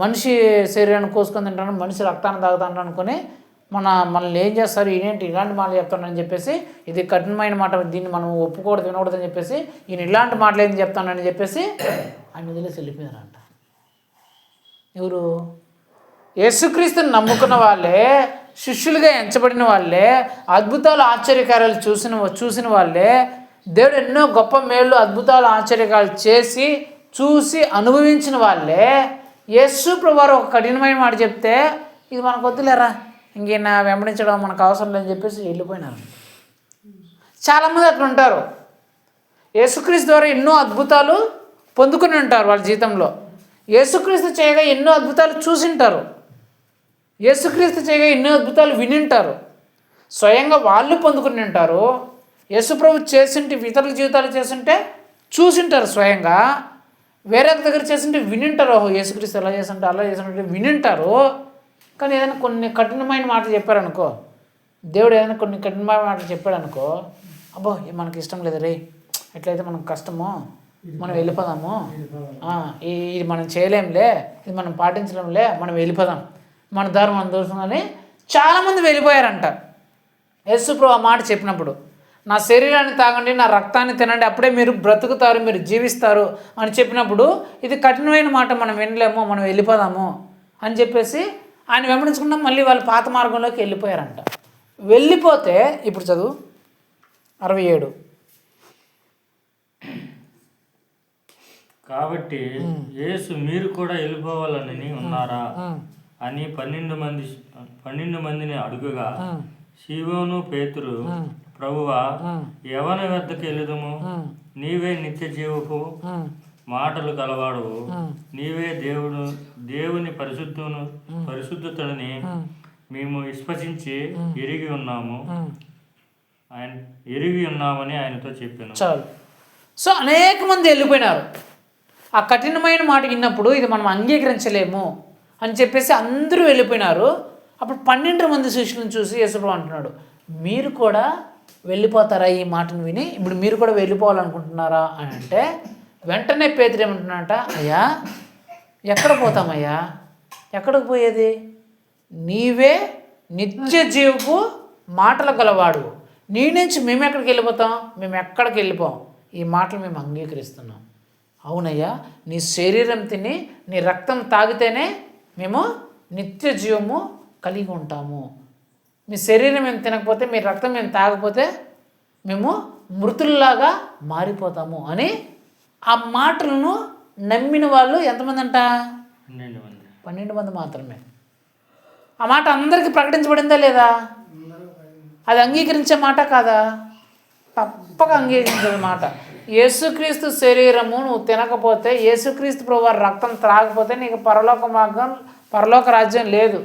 మనిషి శరీరాన్ని కోసుకొని తింటాను, మనిషి రక్తాన్ని తాగుతాను అనుకుని మనల్ని ఏం చేస్తారు, ఈయనేంటి ఇలాంటి మాటలు చెప్తానని చెప్పేసి, ఇది కఠినమైన మాట, దీన్ని మనం ఒప్పుకోకూడదు వినకూడదని చెప్పేసి, ఈయన ఇలాంటి మాటలు ఏం చెప్తానని చెప్పేసి ఆయన వదిలేసి వెళ్ళిపోయారంట. ఎవరు? యేసుక్రీస్తుని నమ్ముకున్న వాళ్ళే, శిష్యులుగా ఎంచబడిన వాళ్ళే, అద్భుతాలు ఆశ్చర్యకార్యాలు చూసిన వాళ్ళే, దేవుడు ఎన్నో గొప్ప మేళ్ళు అద్భుతాలు ఆశ్చర్యకాలు చూసి అనుభవించిన వాళ్ళే యేసు ప్రభువారు ఒక కఠినమైన మాట చెప్తే, ఇది మనకు వద్దులేరా, ఇంకేనా వెంబడించడం మనకు అవసరం లేదని చెప్పేసి వెళ్ళిపోయినారు. చాలామంది అట్లా ఉంటారు. యేసుక్రీస్తు ద్వారా ఎన్నో అద్భుతాలు పొందుకుని ఉంటారు వాళ్ళ జీవితంలో, యేసుక్రీస్తు చేయగా ఎన్నో అద్భుతాలు చూసింటారు, యేసుక్రీస్తు చేయగా ఎన్నో అద్భుతాలు వినింటారు, స్వయంగా వాళ్ళు పొందుకుని ఉంటారు. యేసుప్రభు చేసింటే ఇతరుల జీవితాలు చేస్తుంటే చూసింటారు, స్వయంగా వేరే దగ్గర చేస్తుంటే వినింటారు, ఓహో యేసుక్రీస్తు ఎలా చేస్తుంటే అలా చేస్తుంటే వినింటారు. కానీ ఏదైనా కొన్ని కఠినమైన మాటలు చెప్పారనుకో, దేవుడు ఏదైనా కొన్ని కఠినమైన మాటలు చెప్పాడనుకో, అబ్బో మనకి ఇష్టం లేదు రే, ఎట్లయితే మనకు కష్టమో, మనం వెళ్ళిపోదాము, ఇది మనం చేయలేంలే, ఇది మనం పాటించలేంలే, మనం వెళ్ళిపోదాం, మన దారి మనం దూసుకొని చాలామంది వెళ్ళిపోయారంట. యేసుప్రభు ఆ మాట చెప్పినప్పుడు, నా శరీరాన్ని తాగండి, నా రక్తాన్ని తినండి, అప్పుడే మీరు బ్రతుకుతారు, మీరు జీవిస్తారు అని చెప్పినప్పుడు, ఇది కఠినమైన మాట, మనం వినలేము, మనం వెళ్ళిపోదాము అని చెప్పేసి ఆయన వెంబడించుకున్నాం. మళ్ళీ వాళ్ళు పాత మార్గంలోకి వెళ్ళిపోయారంట. వెళ్ళిపోతే ఇప్పుడు చదువు 67. కాబట్టి యేసు మీరు కూడా వెళ్ళిపోవాలని ఉన్నారా అని 12 మందిని అడుగుగా, సీమోను పేతురు, ప్రభువా, ఎవని వద్దకు వెళ్ళుదుము, నీవే నిత్య జీవపు మాటలు కలవాడు నీవే దేవుని పరిశుద్ధతని మేము విశ్వసించి ఎరిగి ఉన్నామని ఆయనతో చెప్పాను. చాలు. సో అనేక మంది వెళ్ళిపోయినారు. ఆ కఠినమైన మాట విన్నప్పుడు ఇది మనం అంగీకరించలేము అని చెప్పేసి అందరూ వెళ్ళిపోయినారు. అప్పుడు 12 మంది శిష్యులను చూసి యేసుప్రభువు అంటున్నాడు, మీరు కూడా వెళ్ళిపోతారా ఈ మాటను విని? ఇప్పుడు మీరు కూడా వెళ్ళిపోవాలనుకుంటున్నారా అని అంటే వెంటనే పేతురు ఏమంటున్నాడంట, అయ్యా ఎక్కడ పోతామయ్యా? ఎక్కడికి పోయేది? నీవే నిత్య జీవపు మాటలు గలవాడు. నీ నుంచి మేము ఎక్కడికి వెళ్ళిపోతాం? మేము ఎక్కడికి వెళ్ళిపోం. ఈ మాటలు మేము అంగీకరిస్తున్నాం. అవునయ్యా, నీ శరీరం తిని నీ రక్తం తాగితేనే మేము నిత్య జీవము కలిగి ఉంటాము. మీ శరీరం మేము తినకపోతే, మీ రక్తం మేము తాగకపోతే మేము మృతుల్లాగా మారిపోతాము అని ఆ మాటలను నమ్మిన వాళ్ళు ఎంతమంది అంట? 12 మంది మాత్రమే. ఆ మాట అందరికీ ప్రకటించబడిందా లేదా? అది అంగీకరించే మాట కాదా? తప్పక అంగీకరించే మాట. యేసుక్రీస్తు శరీరము నువ్వు తినకపోతే, యేసుక్రీస్తు ప్రభువారి రక్తం త్రాగకపోతే నీకు పరలోక రాజ్యం లేదు.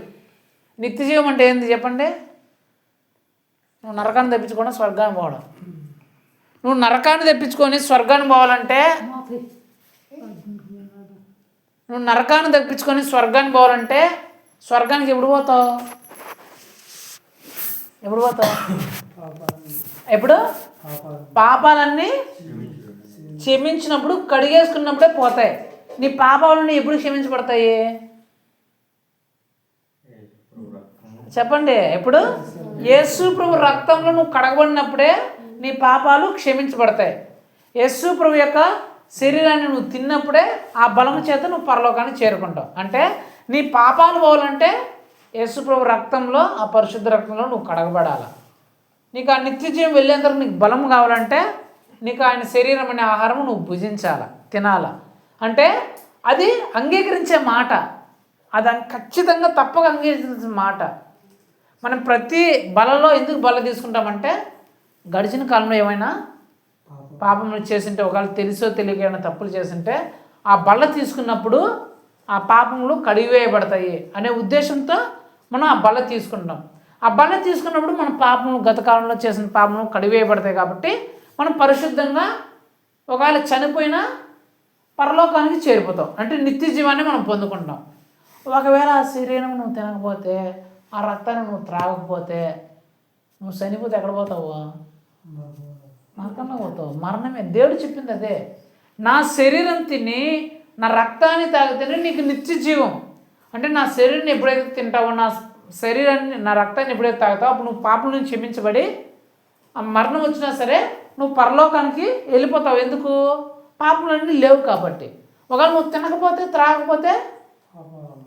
నిత్య జీవం అంటే ఏంది చెప్పండి? నువ్వు నరకాన్ని తెప్పించుకొని స్వర్గాన్ని పోవడం. నువ్వు నరకాన్ని తెప్పించుకొని స్వర్గాన్ని పోవాలంటే స్వర్గానికి ఎప్పుడు పోతావు? ఎప్పుడు? పాపాలన్నీ క్షమించినప్పుడు, కడిగేసుకున్నప్పుడే పోతాయి. నీ పాపాలన్నీ ఎప్పుడు క్షమించబడతాయి చెప్పండి? ఎప్పుడు? యేసు ప్రభు రక్తంలో నువ్వు కడగబడినప్పుడే నీ పాపాలు క్షమించబడతాయి. యేసు ప్రభు యొక్క శరీరాన్ని నువ్వు తిన్నప్పుడే ఆ బలము చేత నువ్వు పరలోకాన్ని చేరుకుంటావు. అంటే నీ పాపాలు పోవాలంటే యేసు ప్రభు రక్తంలో, ఆ పరిశుద్ధ రక్తంలో నువ్వు కడగబడాలి. నీకు ఆ నిత్య జీవం వెళ్ళేందుకు నీకు బలం కావాలంటే నీకు ఆయన శరీరం అనే ఆహారం నువ్వు భుజించాల, తినాల. అంటే అది అంగీకరించే మాట. అది ఖచ్చితంగా తప్పక అంగీకరించే మాట. మనం ప్రతి బలలో ఎందుకు బల తీసుకుంటామంటే గడిచిన కాలంలో ఏమైనా పాపములు చేసింటే, ఒకవేళ తెలుసో తెలియక ఏమైనా తప్పులు చేసింటే ఆ బల్ల తీసుకున్నప్పుడు ఆ పాపములు కడిగివేయబడతాయి అనే ఉద్దేశంతో మనం ఆ బల్ల తీసుకుంటాం. ఆ బల్ల తీసుకున్నప్పుడు మన పాపములు, గత కాలంలో చేసిన పాపములు కడిగివేయబడతాయి. కాబట్టి మనం పరిశుద్ధంగా ఒకవేళ చనిపోయినా పరలోకానికి చేరిపోతాం. అంటే నిత్య జీవాన్ని మనం పొందుకుంటాం. ఒకవేళ ఆ శరీరం నువ్వు తినకపోతే, ఆ రక్తాన్ని నువ్వు త్రాగకపోతే నువ్వు చనిపోతే ఎక్కడ పోతావు? నరకంలో పోతావు. మరణమే. దేవుడు చెప్పింది అదే. నా శరీరం తిని నా రక్తాన్ని తాగితేనే నీకు నిత్య జీవం. అంటే నా శరీరాన్ని ఎప్పుడైతే తింటావో, నా రక్తాన్ని ఎప్పుడైతే తాగుతావో అప్పుడు నువ్వు పాపం నుంచి క్షమించబడి ఆ మరణం వచ్చినా సరే నువ్వు పరలోకానికి వెళ్ళిపోతావు. ఎందుకు? పాపములన్నీ లేవు కాబట్టి. ఒకవేళ నువ్వు తినకపోతే, త్రాగకపోతే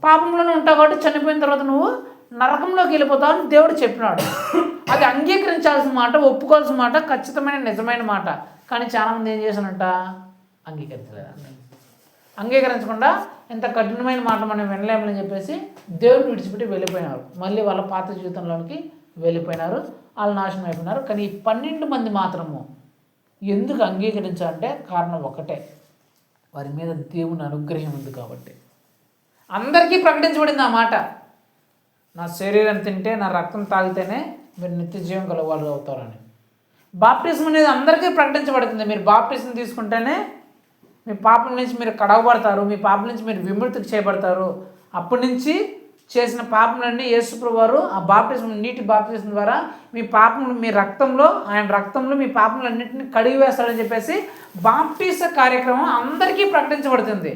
పాపంలోనే ఉంటావు. కాబట్టి చనిపోయిన తర్వాత నువ్వు నరకంలోకి వెళ్ళిపోతావు అని దేవుడు చెప్పినాడు. అది అంగీకరించాల్సిన మాట, ఒప్పుకోవాల్సిన మాట, ఖచ్చితమైన నిజమైన మాట. కానీ చాలామంది ఏం చేశానంట? అంగీకరించకుండా ఇంత కఠినమైన మాట మనం వినలేమని చెప్పేసి దేవుడిని విడిచిపెట్టి వెళ్ళిపోయినారు. మళ్ళీ వాళ్ళ పాత జీవితంలోనికి వెళ్ళిపోయినారు. వాళ్ళు నాశనం అయిపోయినారు. కానీ ఈ 12 మంది మాత్రము ఎందుకు అంగీకరించాలంటే కారణం ఒకటే, వారి మీద దేవుని అనుగ్రహం ఉంది కాబట్టి. అందరికీ ప్రకటించబడింది ఆ మాట. నా శరీరం తింటే, నా రక్తం తాగితేనే మీరు నిత్య జీవం గల వాళ్ళు అవుతారని. బాప్టిజం అనేది అందరికీ ప్రకటించబడుతుంది. మీరు బాప్టిజం తీసుకుంటేనే మీ పాపం నుంచి మీరు కడగబడతారు, మీ పాపం నుంచి మీరు విముక్తి చేయబడతారు. అప్పటి నుంచి చేసిన పాపములన్నీ యేసుప్రభువు వారు ఆ బాప్టిజం, నీటి బాప్టిజం ద్వారా మీ పాపములు, మీ రక్తంలో, ఆయన రక్తంలో మీ పాపములన్నింటినీ కడిగి వేస్తాడని చెప్పేసి బాప్టిజ కార్యక్రమం అందరికీ ప్రకటించబడుతుంది.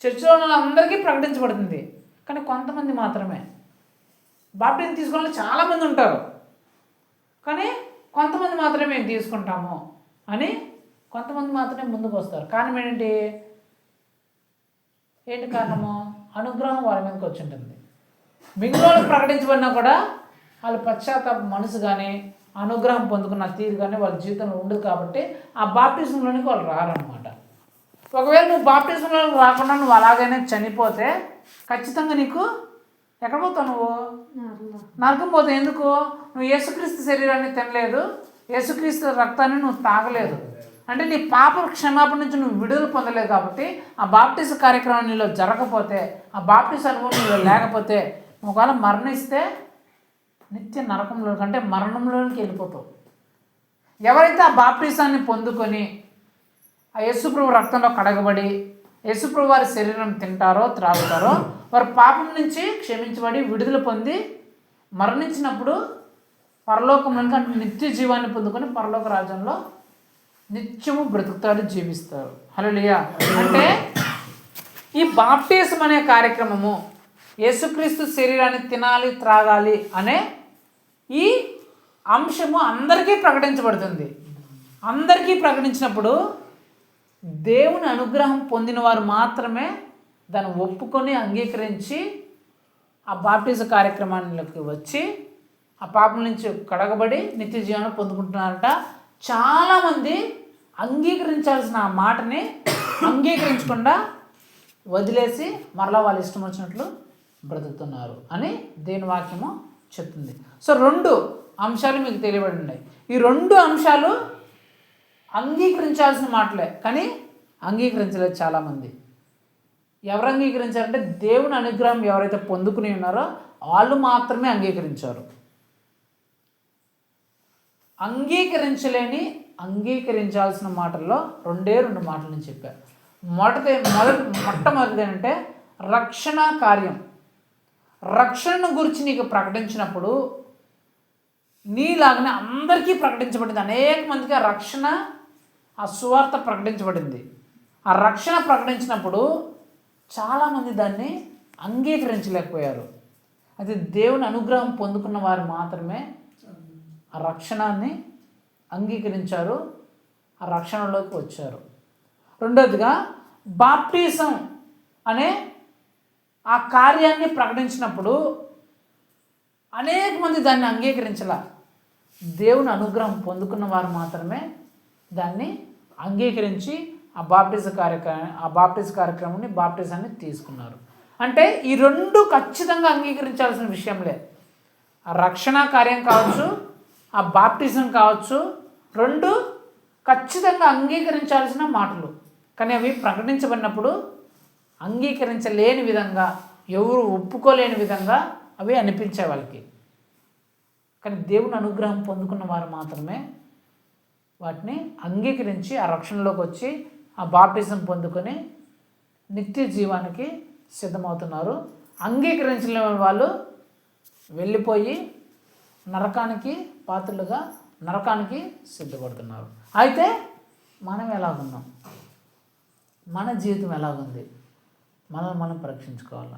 చర్చిలో అందరికీ ప్రకటించబడుతుంది. కానీ కొంతమంది మాత్రమే బాప్టిజం తీసుకునే వాళ్ళు చాలామంది ఉంటారు. కానీ కొంతమంది మాత్రమే మేము తీసుకుంటాము అని కొంతమంది మాత్రమే ముందుకు వస్తారు. కారణం ఏంటి కారణము? అనుగ్రహం వాళ్ళ మీదకి వచ్చి ఉంటుంది. మిగిలిన వాళ్ళకి ప్రకటించబడినా కూడా వాళ్ళ పశ్చాత్తాప మనసు కానీ, అనుగ్రహం పొందుకున్న తీరు కానీ వాళ్ళ జీవితంలో ఉండదు. కాబట్టి ఆ బాప్టిజంలోనికి వాళ్ళు రారనమాట. ఒకవేళ నువ్వు బాప్టిజంలోకి రాకుండా నువ్వు అలాగైనా చనిపోతే ఖచ్చితంగా నీకు ఎక్కడ పోతావు? నువ్వు నరకం పోతావు. ఎందుకు? నువ్వు యేసుక్రీస్తు శరీరాన్ని తినలేదు, యేసుక్రీస్తు రక్తాన్ని నువ్వు తాగలేదు. అంటే నీ పాప క్షమాపణ నుంచి నువ్వు విడుదల పొందలేదు కాబట్టి ఆ బాప్టిజం కార్యక్రమం నీలో జరగకపోతే, ఆ బాప్టిజం అనుభవం నీలో లేకపోతే, ఒకవేళ మరణిస్తే నిత్య నరకంలో కంటే మరణంలోనికి వెళ్ళిపోతావు. ఎవరైతే ఆ బాప్టిజాన్ని పొందుకొని ఆ యేసుప్రభు రక్తంలో కడగబడి యేసుప్రభు వారి శరీరం తింటారో త్రాగుతారో వారు పాపం నుంచి క్షమించబడి విడుదల పొంది మరణించినప్పుడు పరలోకంలోనికి అంటే నిత్య జీవాన్ని పొందుకొని పరలోక రాజ్యంలో నిత్యము బ్రతుకుతాడు, జీవిస్తారు. హల్లెలూయా. అంటే ఈ బాప్టిజం అనే కార్యక్రమము యేసుక్రీస్తు శరీరాన్ని తినాలి త్రాగాలి అనే ఈ అంశము అందరికీ ప్రకటించబడుతుంది. అందరికీ ప్రకటించినప్పుడు దేవుని అనుగ్రహం పొందిన వారు మాత్రమే దాన్ని ఒప్పుకొని అంగీకరించి ఆ బాప్టిజం కార్యక్రమానికి వచ్చి ఆ పాపం నుంచి కడగబడి నిత్య జీవనం పొందుకుంటున్నారట. చాలామంది అంగీకరించాల్సిన ఆ మాటని అంగీకరించకుండా వదిలేసి మరలా వాళ్ళ ఇష్టం వచ్చినట్లు బ్రతుకుతున్నారు అని దేవుని వాక్యము చెప్తుంది. సో 2 అంశాలు మీకు తెలియబడి ఉన్నాయి. ఈ 2 అంశాలు అంగీకరించాల్సిన మాటలే, కానీ అంగీకరించలేదు చాలామంది. ఎవరు అంగీకరించారంటే దేవుని అనుగ్రహం ఎవరైతే పొందుకుని ఉన్నారో వాళ్ళు మాత్రమే అంగీకరించారు. అంగీకరించాల్సిన మాటల్లో 2 మాటలు నేను చెప్పాను. మొట్టమొదటిది ఏంటంటే రక్షణ కార్యం. రక్షణను గురించి నీకు ప్రకటించినప్పుడు నీలాగానే అందరికీ ప్రకటించబడింది. అనేక మందికి ఆ రక్షణ ఆ సువార్త ప్రకటించబడింది. ఆ రక్షణ ప్రకటించినప్పుడు చాలామంది దాన్ని అంగీకరించలేకపోయారు. అయితే దేవుని అనుగ్రహం పొందుకున్న వారు మాత్రమే ఆ రక్షణాన్ని అంగీకరించారు, ఆ రక్షణలోకి వచ్చారు. రెండోదిగా బాప్టిజం అనే ఆ కార్యాన్ని ప్రకటించినప్పుడు అనేక మంది దాన్ని అంగీకరించాల. దేవుని అనుగ్రహం పొందుకున్న వారు మాత్రమే దాన్ని అంగీకరించి ఆ బాప్టిజం కార్యక్రమాన్ని బాప్టిజాన్ని తీసుకున్నారు. అంటే ఈ 2 ఖచ్చితంగా అంగీకరించాల్సిన విషయంలే. ఆ రక్షణ కార్యం కావచ్చు, ఆ బాప్టిజం కావచ్చు, 2 ఖచ్చితంగా అంగీకరించాల్సిన మాటలు. కానీ అవి ప్రకటించబడినప్పుడు అంగీకరించలేని విధంగా, ఎవరు ఒప్పుకోలేని విధంగా అవి అనిపించే వాళ్ళకి. కానీ దేవుని అనుగ్రహం పొందుకున్న వారు మాత్రమే వాటిని అంగీకరించి ఆ రక్షణలోకి వచ్చి ఆ బాప్టిజం పొందుకొని నిత్య జీవానికి సిద్ధమవుతున్నారు. అంగీకరించలేని వాళ్ళు వెళ్ళిపోయి నరకానికి పాత్రలుగా నరకానికి సిద్ధపడుతున్నారు. అయితే మనం ఎలాగున్నాం, మన జీవితం ఎలాగుంది, మనల్ని మనం పరీక్షించుకోవాలి.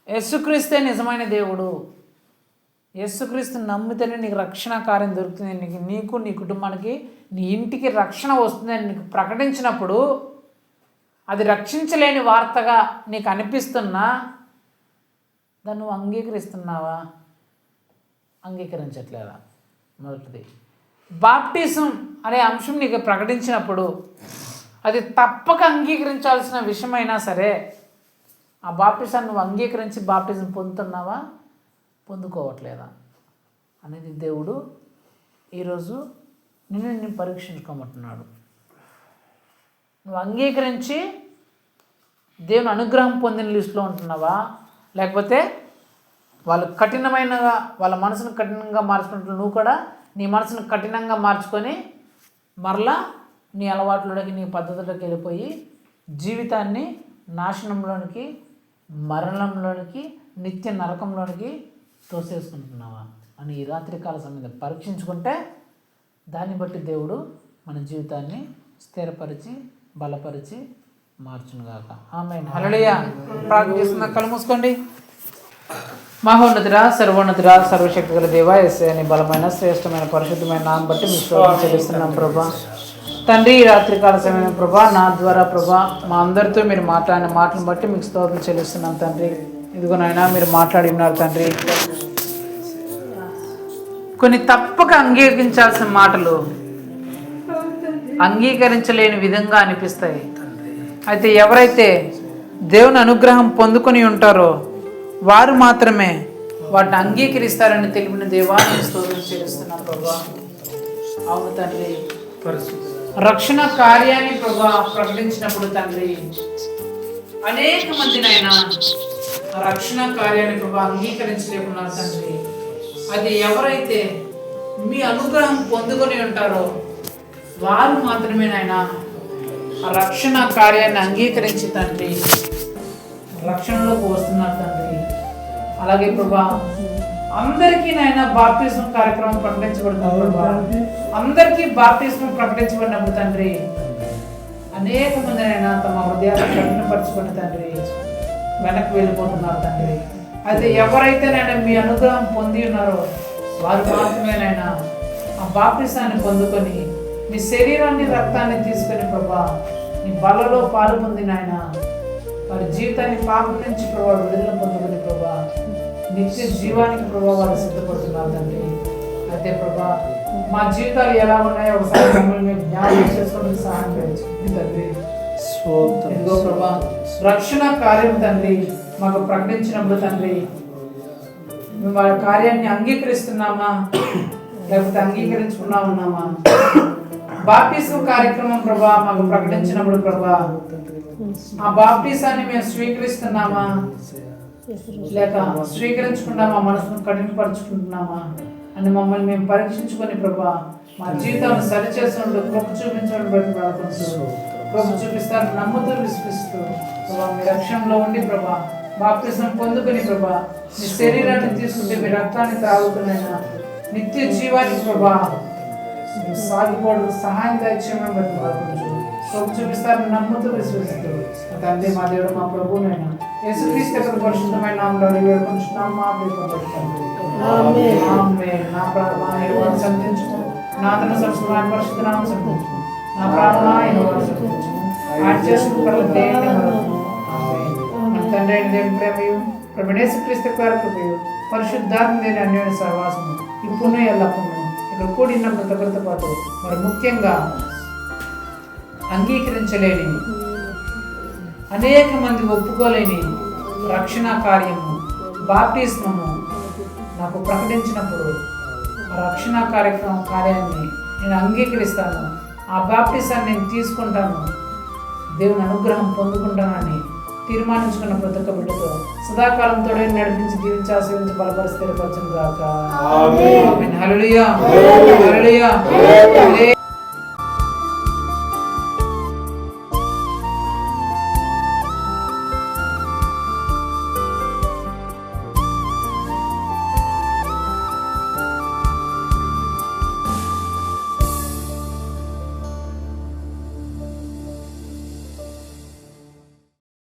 యేసుక్రీస్తే నిజమైన దేవుడు. యేసుక్రీస్తుని నమ్మితేనే నీకు రక్షణ కార్యం దొరుకుతుంది, నీకు నీ కుటుంబానికి నీ ఇంటికి రక్షణ వస్తుందని నీకు ప్రకటించినప్పుడు అది రక్షించలేని వార్తగా నీకు అనిపిస్తున్నా దాన్ని నువ్వు అంగీకరిస్తున్నావా, అంగీకరించట్లేదా? మొదటిది బాప్టిజం అనే అంశం నీకు ప్రకటించినప్పుడు అది తప్పక అంగీకరించాల్సిన విషయమైనా సరే ఆ బాప్టిజాన్ని నువ్వు అంగీకరించి బాప్టిజం పొందుతున్నావా, పొందుకోవట్లేదా అనేది దేవుడు ఈరోజు నిన్ను పరీక్షించుకోమంటున్నాడు. నువ్వు అంగీకరించి దేవుని అనుగ్రహం పొందిన లిస్టులో ఉంటున్నావా, లేకపోతే వాళ్ళు కఠినమైనగా వాళ్ళ మనసును కఠినంగా మార్చుకుంటున్న నువ్వు కూడా నీ మనసును కఠినంగా మార్చుకొని మరలా నీ అలవాట్లోకి నీ పద్ధతుల్లోకి వెళ్ళిపోయి జీవితాన్ని నాశనంలోనికి, మరణంలోనికి, నిత్య నరకంలోనికి తోసేసుకుంటున్నావా అని ఈ రాత్రికాల సమయంలో పరీక్షించుకుంటే దాన్ని బట్టి దేవుడు మన జీవితాన్ని స్థిరపరిచి బలపరిచి మార్చునుగాక. ఆమేన్. హల్లెలూయా. ప్రార్థన చేస్తున్నా, కళ్ళు మూసుకోండి. మహోన్నతుడా, సర్వోన్నతుడా, సర్వశక్తి గల దేవా, యేసయ్య నీ బలమైన శ్రేష్టమైన పరిశుద్ధమైన నామం బట్టి మీకు స్తోత్రం చెల్లిస్తున్నాం ప్రభా. తండ్రి, ఈ రాత్రికాల సమయం ప్రభా నా ద్వారా ప్రభా మా అందరితో మీరు మాట్లాడిన మాటలను బట్టి మీకు స్తోత్రం చెల్లిస్తున్నాం తండ్రి. ఇదిగో నాయనా మీరు మాట్లాడి ఉన్నారు తండ్రి. కొన్ని తప్పక అంగీకరించాల్సిన మాటలు అంగీకరించలేని విధంగా అనిపిస్తాయి. అయితే ఎవరైతే దేవుని అనుగ్రహం పొందుకొని ఉంటారో వారు మాత్రమే వాటిని అంగీకరిస్తారని తెలిపిన దేవాన్ని స్తోత్రం చెల్లిస్తున్నాం ప్రభా. అవును తండ్రి. రక్షణ కార్యాన్ని ప్రభా ప్రకటించినప్పుడు తండ్రి అనేక మంది నాయన రక్షణ కార్యాన్ని ప్రభా అంగీకరించలేకున్నారు తండ్రి. అది ఎవరైతే మీ అనుగ్రహం పొందుకొని ఉంటారో వారు మాత్రమే నాయన ఆ రక్షణ కార్యాన్ని అంగీకరించి తండ్రి రక్షణలోకి వస్తున్నారు తండ్రి. అలాగే ప్రభా అందరికీ నాయన బాప్తిజం కార్యక్రమం ప్రకటించబడుతుంది ప్రభా. అందరికీ బాప్తిజం ప్రకటించబడినప్పుడు తండ్రి అనేక మంది అయినా తమ హృదయాన్ని కఠినపరచుకుని తండ్రి వెనక్కి వెళ్ళిపోతున్నారు తండ్రి. అయితే ఎవరైతేనైనా మీ అనుగ్రహం పొంది ఉన్నారో వారు మాత్రమేనైనా ఆ బాప్తిసాన్ని పొందుకొని మీ శరీరాన్ని రక్తాన్ని తీసుకొని ప్రభా నీ బలలో పాలు పొందిన ఆయన వారి జీవితాన్ని పాపం నుంచి ప్రభావ విడుదల పొందుకొని ప్రభా నిత్య జీవానికి ప్రభావ వారు సిద్ధపడుతున్నారు తండ్రి. అయితే ప్రభా మా జీవితాలు ఎలా ఉన్నాయో ఒకసారి మమ్మల్ని మేము జ్ఞాపకం చేసుకోవడానికి సహాయం చేయండి తండ్రి. ఇదిగో ప్రభా రక్షణ కార్యం తండ్రి మాకు ప్రకటించినప్పుడు తండ్రి మేము ఆ కార్యాన్ని అంగీకరిస్తున్నామా లేకపోతే అంగీకరించుకున్నా ఉన్నామా? బాప్టిజం కార్యక్రమం ప్రభా మాకు ప్రకటించినప్పుడు ప్రభా ఆ బాప్టిజాన్ని మేము స్వీకరిస్తున్నామా లేక స్వీకరించకుండా మా మనసును కఠినపరుచుకుంటున్నామా అని మమ్మల్ని మేము పరీక్షించుకొని ప్రభా మా జీవితాన్ని సరిచేసినప్పుడు కృప చూపించడం బట్టి ప్రార్థిస్తూ కృప చూపిస్తారు నమ్ముతూ విశ్వసిస్తూ ప్రభా మీ రక్షణలో ఉండి ప్రభా బాప్తిజం పొందుకొని ప్రభా మీ శరీరాన్ని తీసుకుంటే మీ రక్తాన్ని త్రాగుతున్నైనా నిత్య జీవానికి ప్రభా సాగిపోవడం సహాయం దయచేయమని బట్టి ప్రార్థించు కృప చూపిస్తారు నమ్ముతూ విశ్వసిస్తూ తండ్రి మా దేవుడు మా ప్రభువునైనా యేసుక్రీస్తు యొక్క పరిశుద్ధమైన నామములో వేడుకొంచున్నాం మా నా ప్రాణాన్ని సంతించుకో నాతను సరస్వతి పరిశుద్ధ నామం సంతించుకో నా ప్రాణాన్ని ఆయన చేసుకున్న దేవుని మన తండ్రి అయిన దేవుని ప్రేమయు ప్రభువైన యేసుక్రీస్తు గారి కృపయు పరిశుద్ధాత్మ దేవుని అన్యోన్య సహవాసము ఇప్పుడు ఎల్లప్పుడూ ఇక్కడ కూడిన ప్రతి పాటు మరి ముఖ్యంగా అంగీకరించలేని అనేక మంది ఒప్పుకోలేని రక్షణ కార్యము బాప్టిజము నాకు ప్రకటించినప్పుడు ఆ రక్షణ కార్యాన్ని నేను అంగీకరిస్తాను. ఆ బాప్టిజాన్ని నేను తీసుకుంటాను, దేవుని అనుగ్రహం పొందుకుంటానని తీర్మానించుకున్న ప్రతి ఒక్క బిడ్డతో సదాకాలంతో నడిపించి దీవించి ఆశీర్వించి బలపరిచి స్థిరపరచును గాక. ఆమేన్. హల్లెలూయా హల్లెలూయా.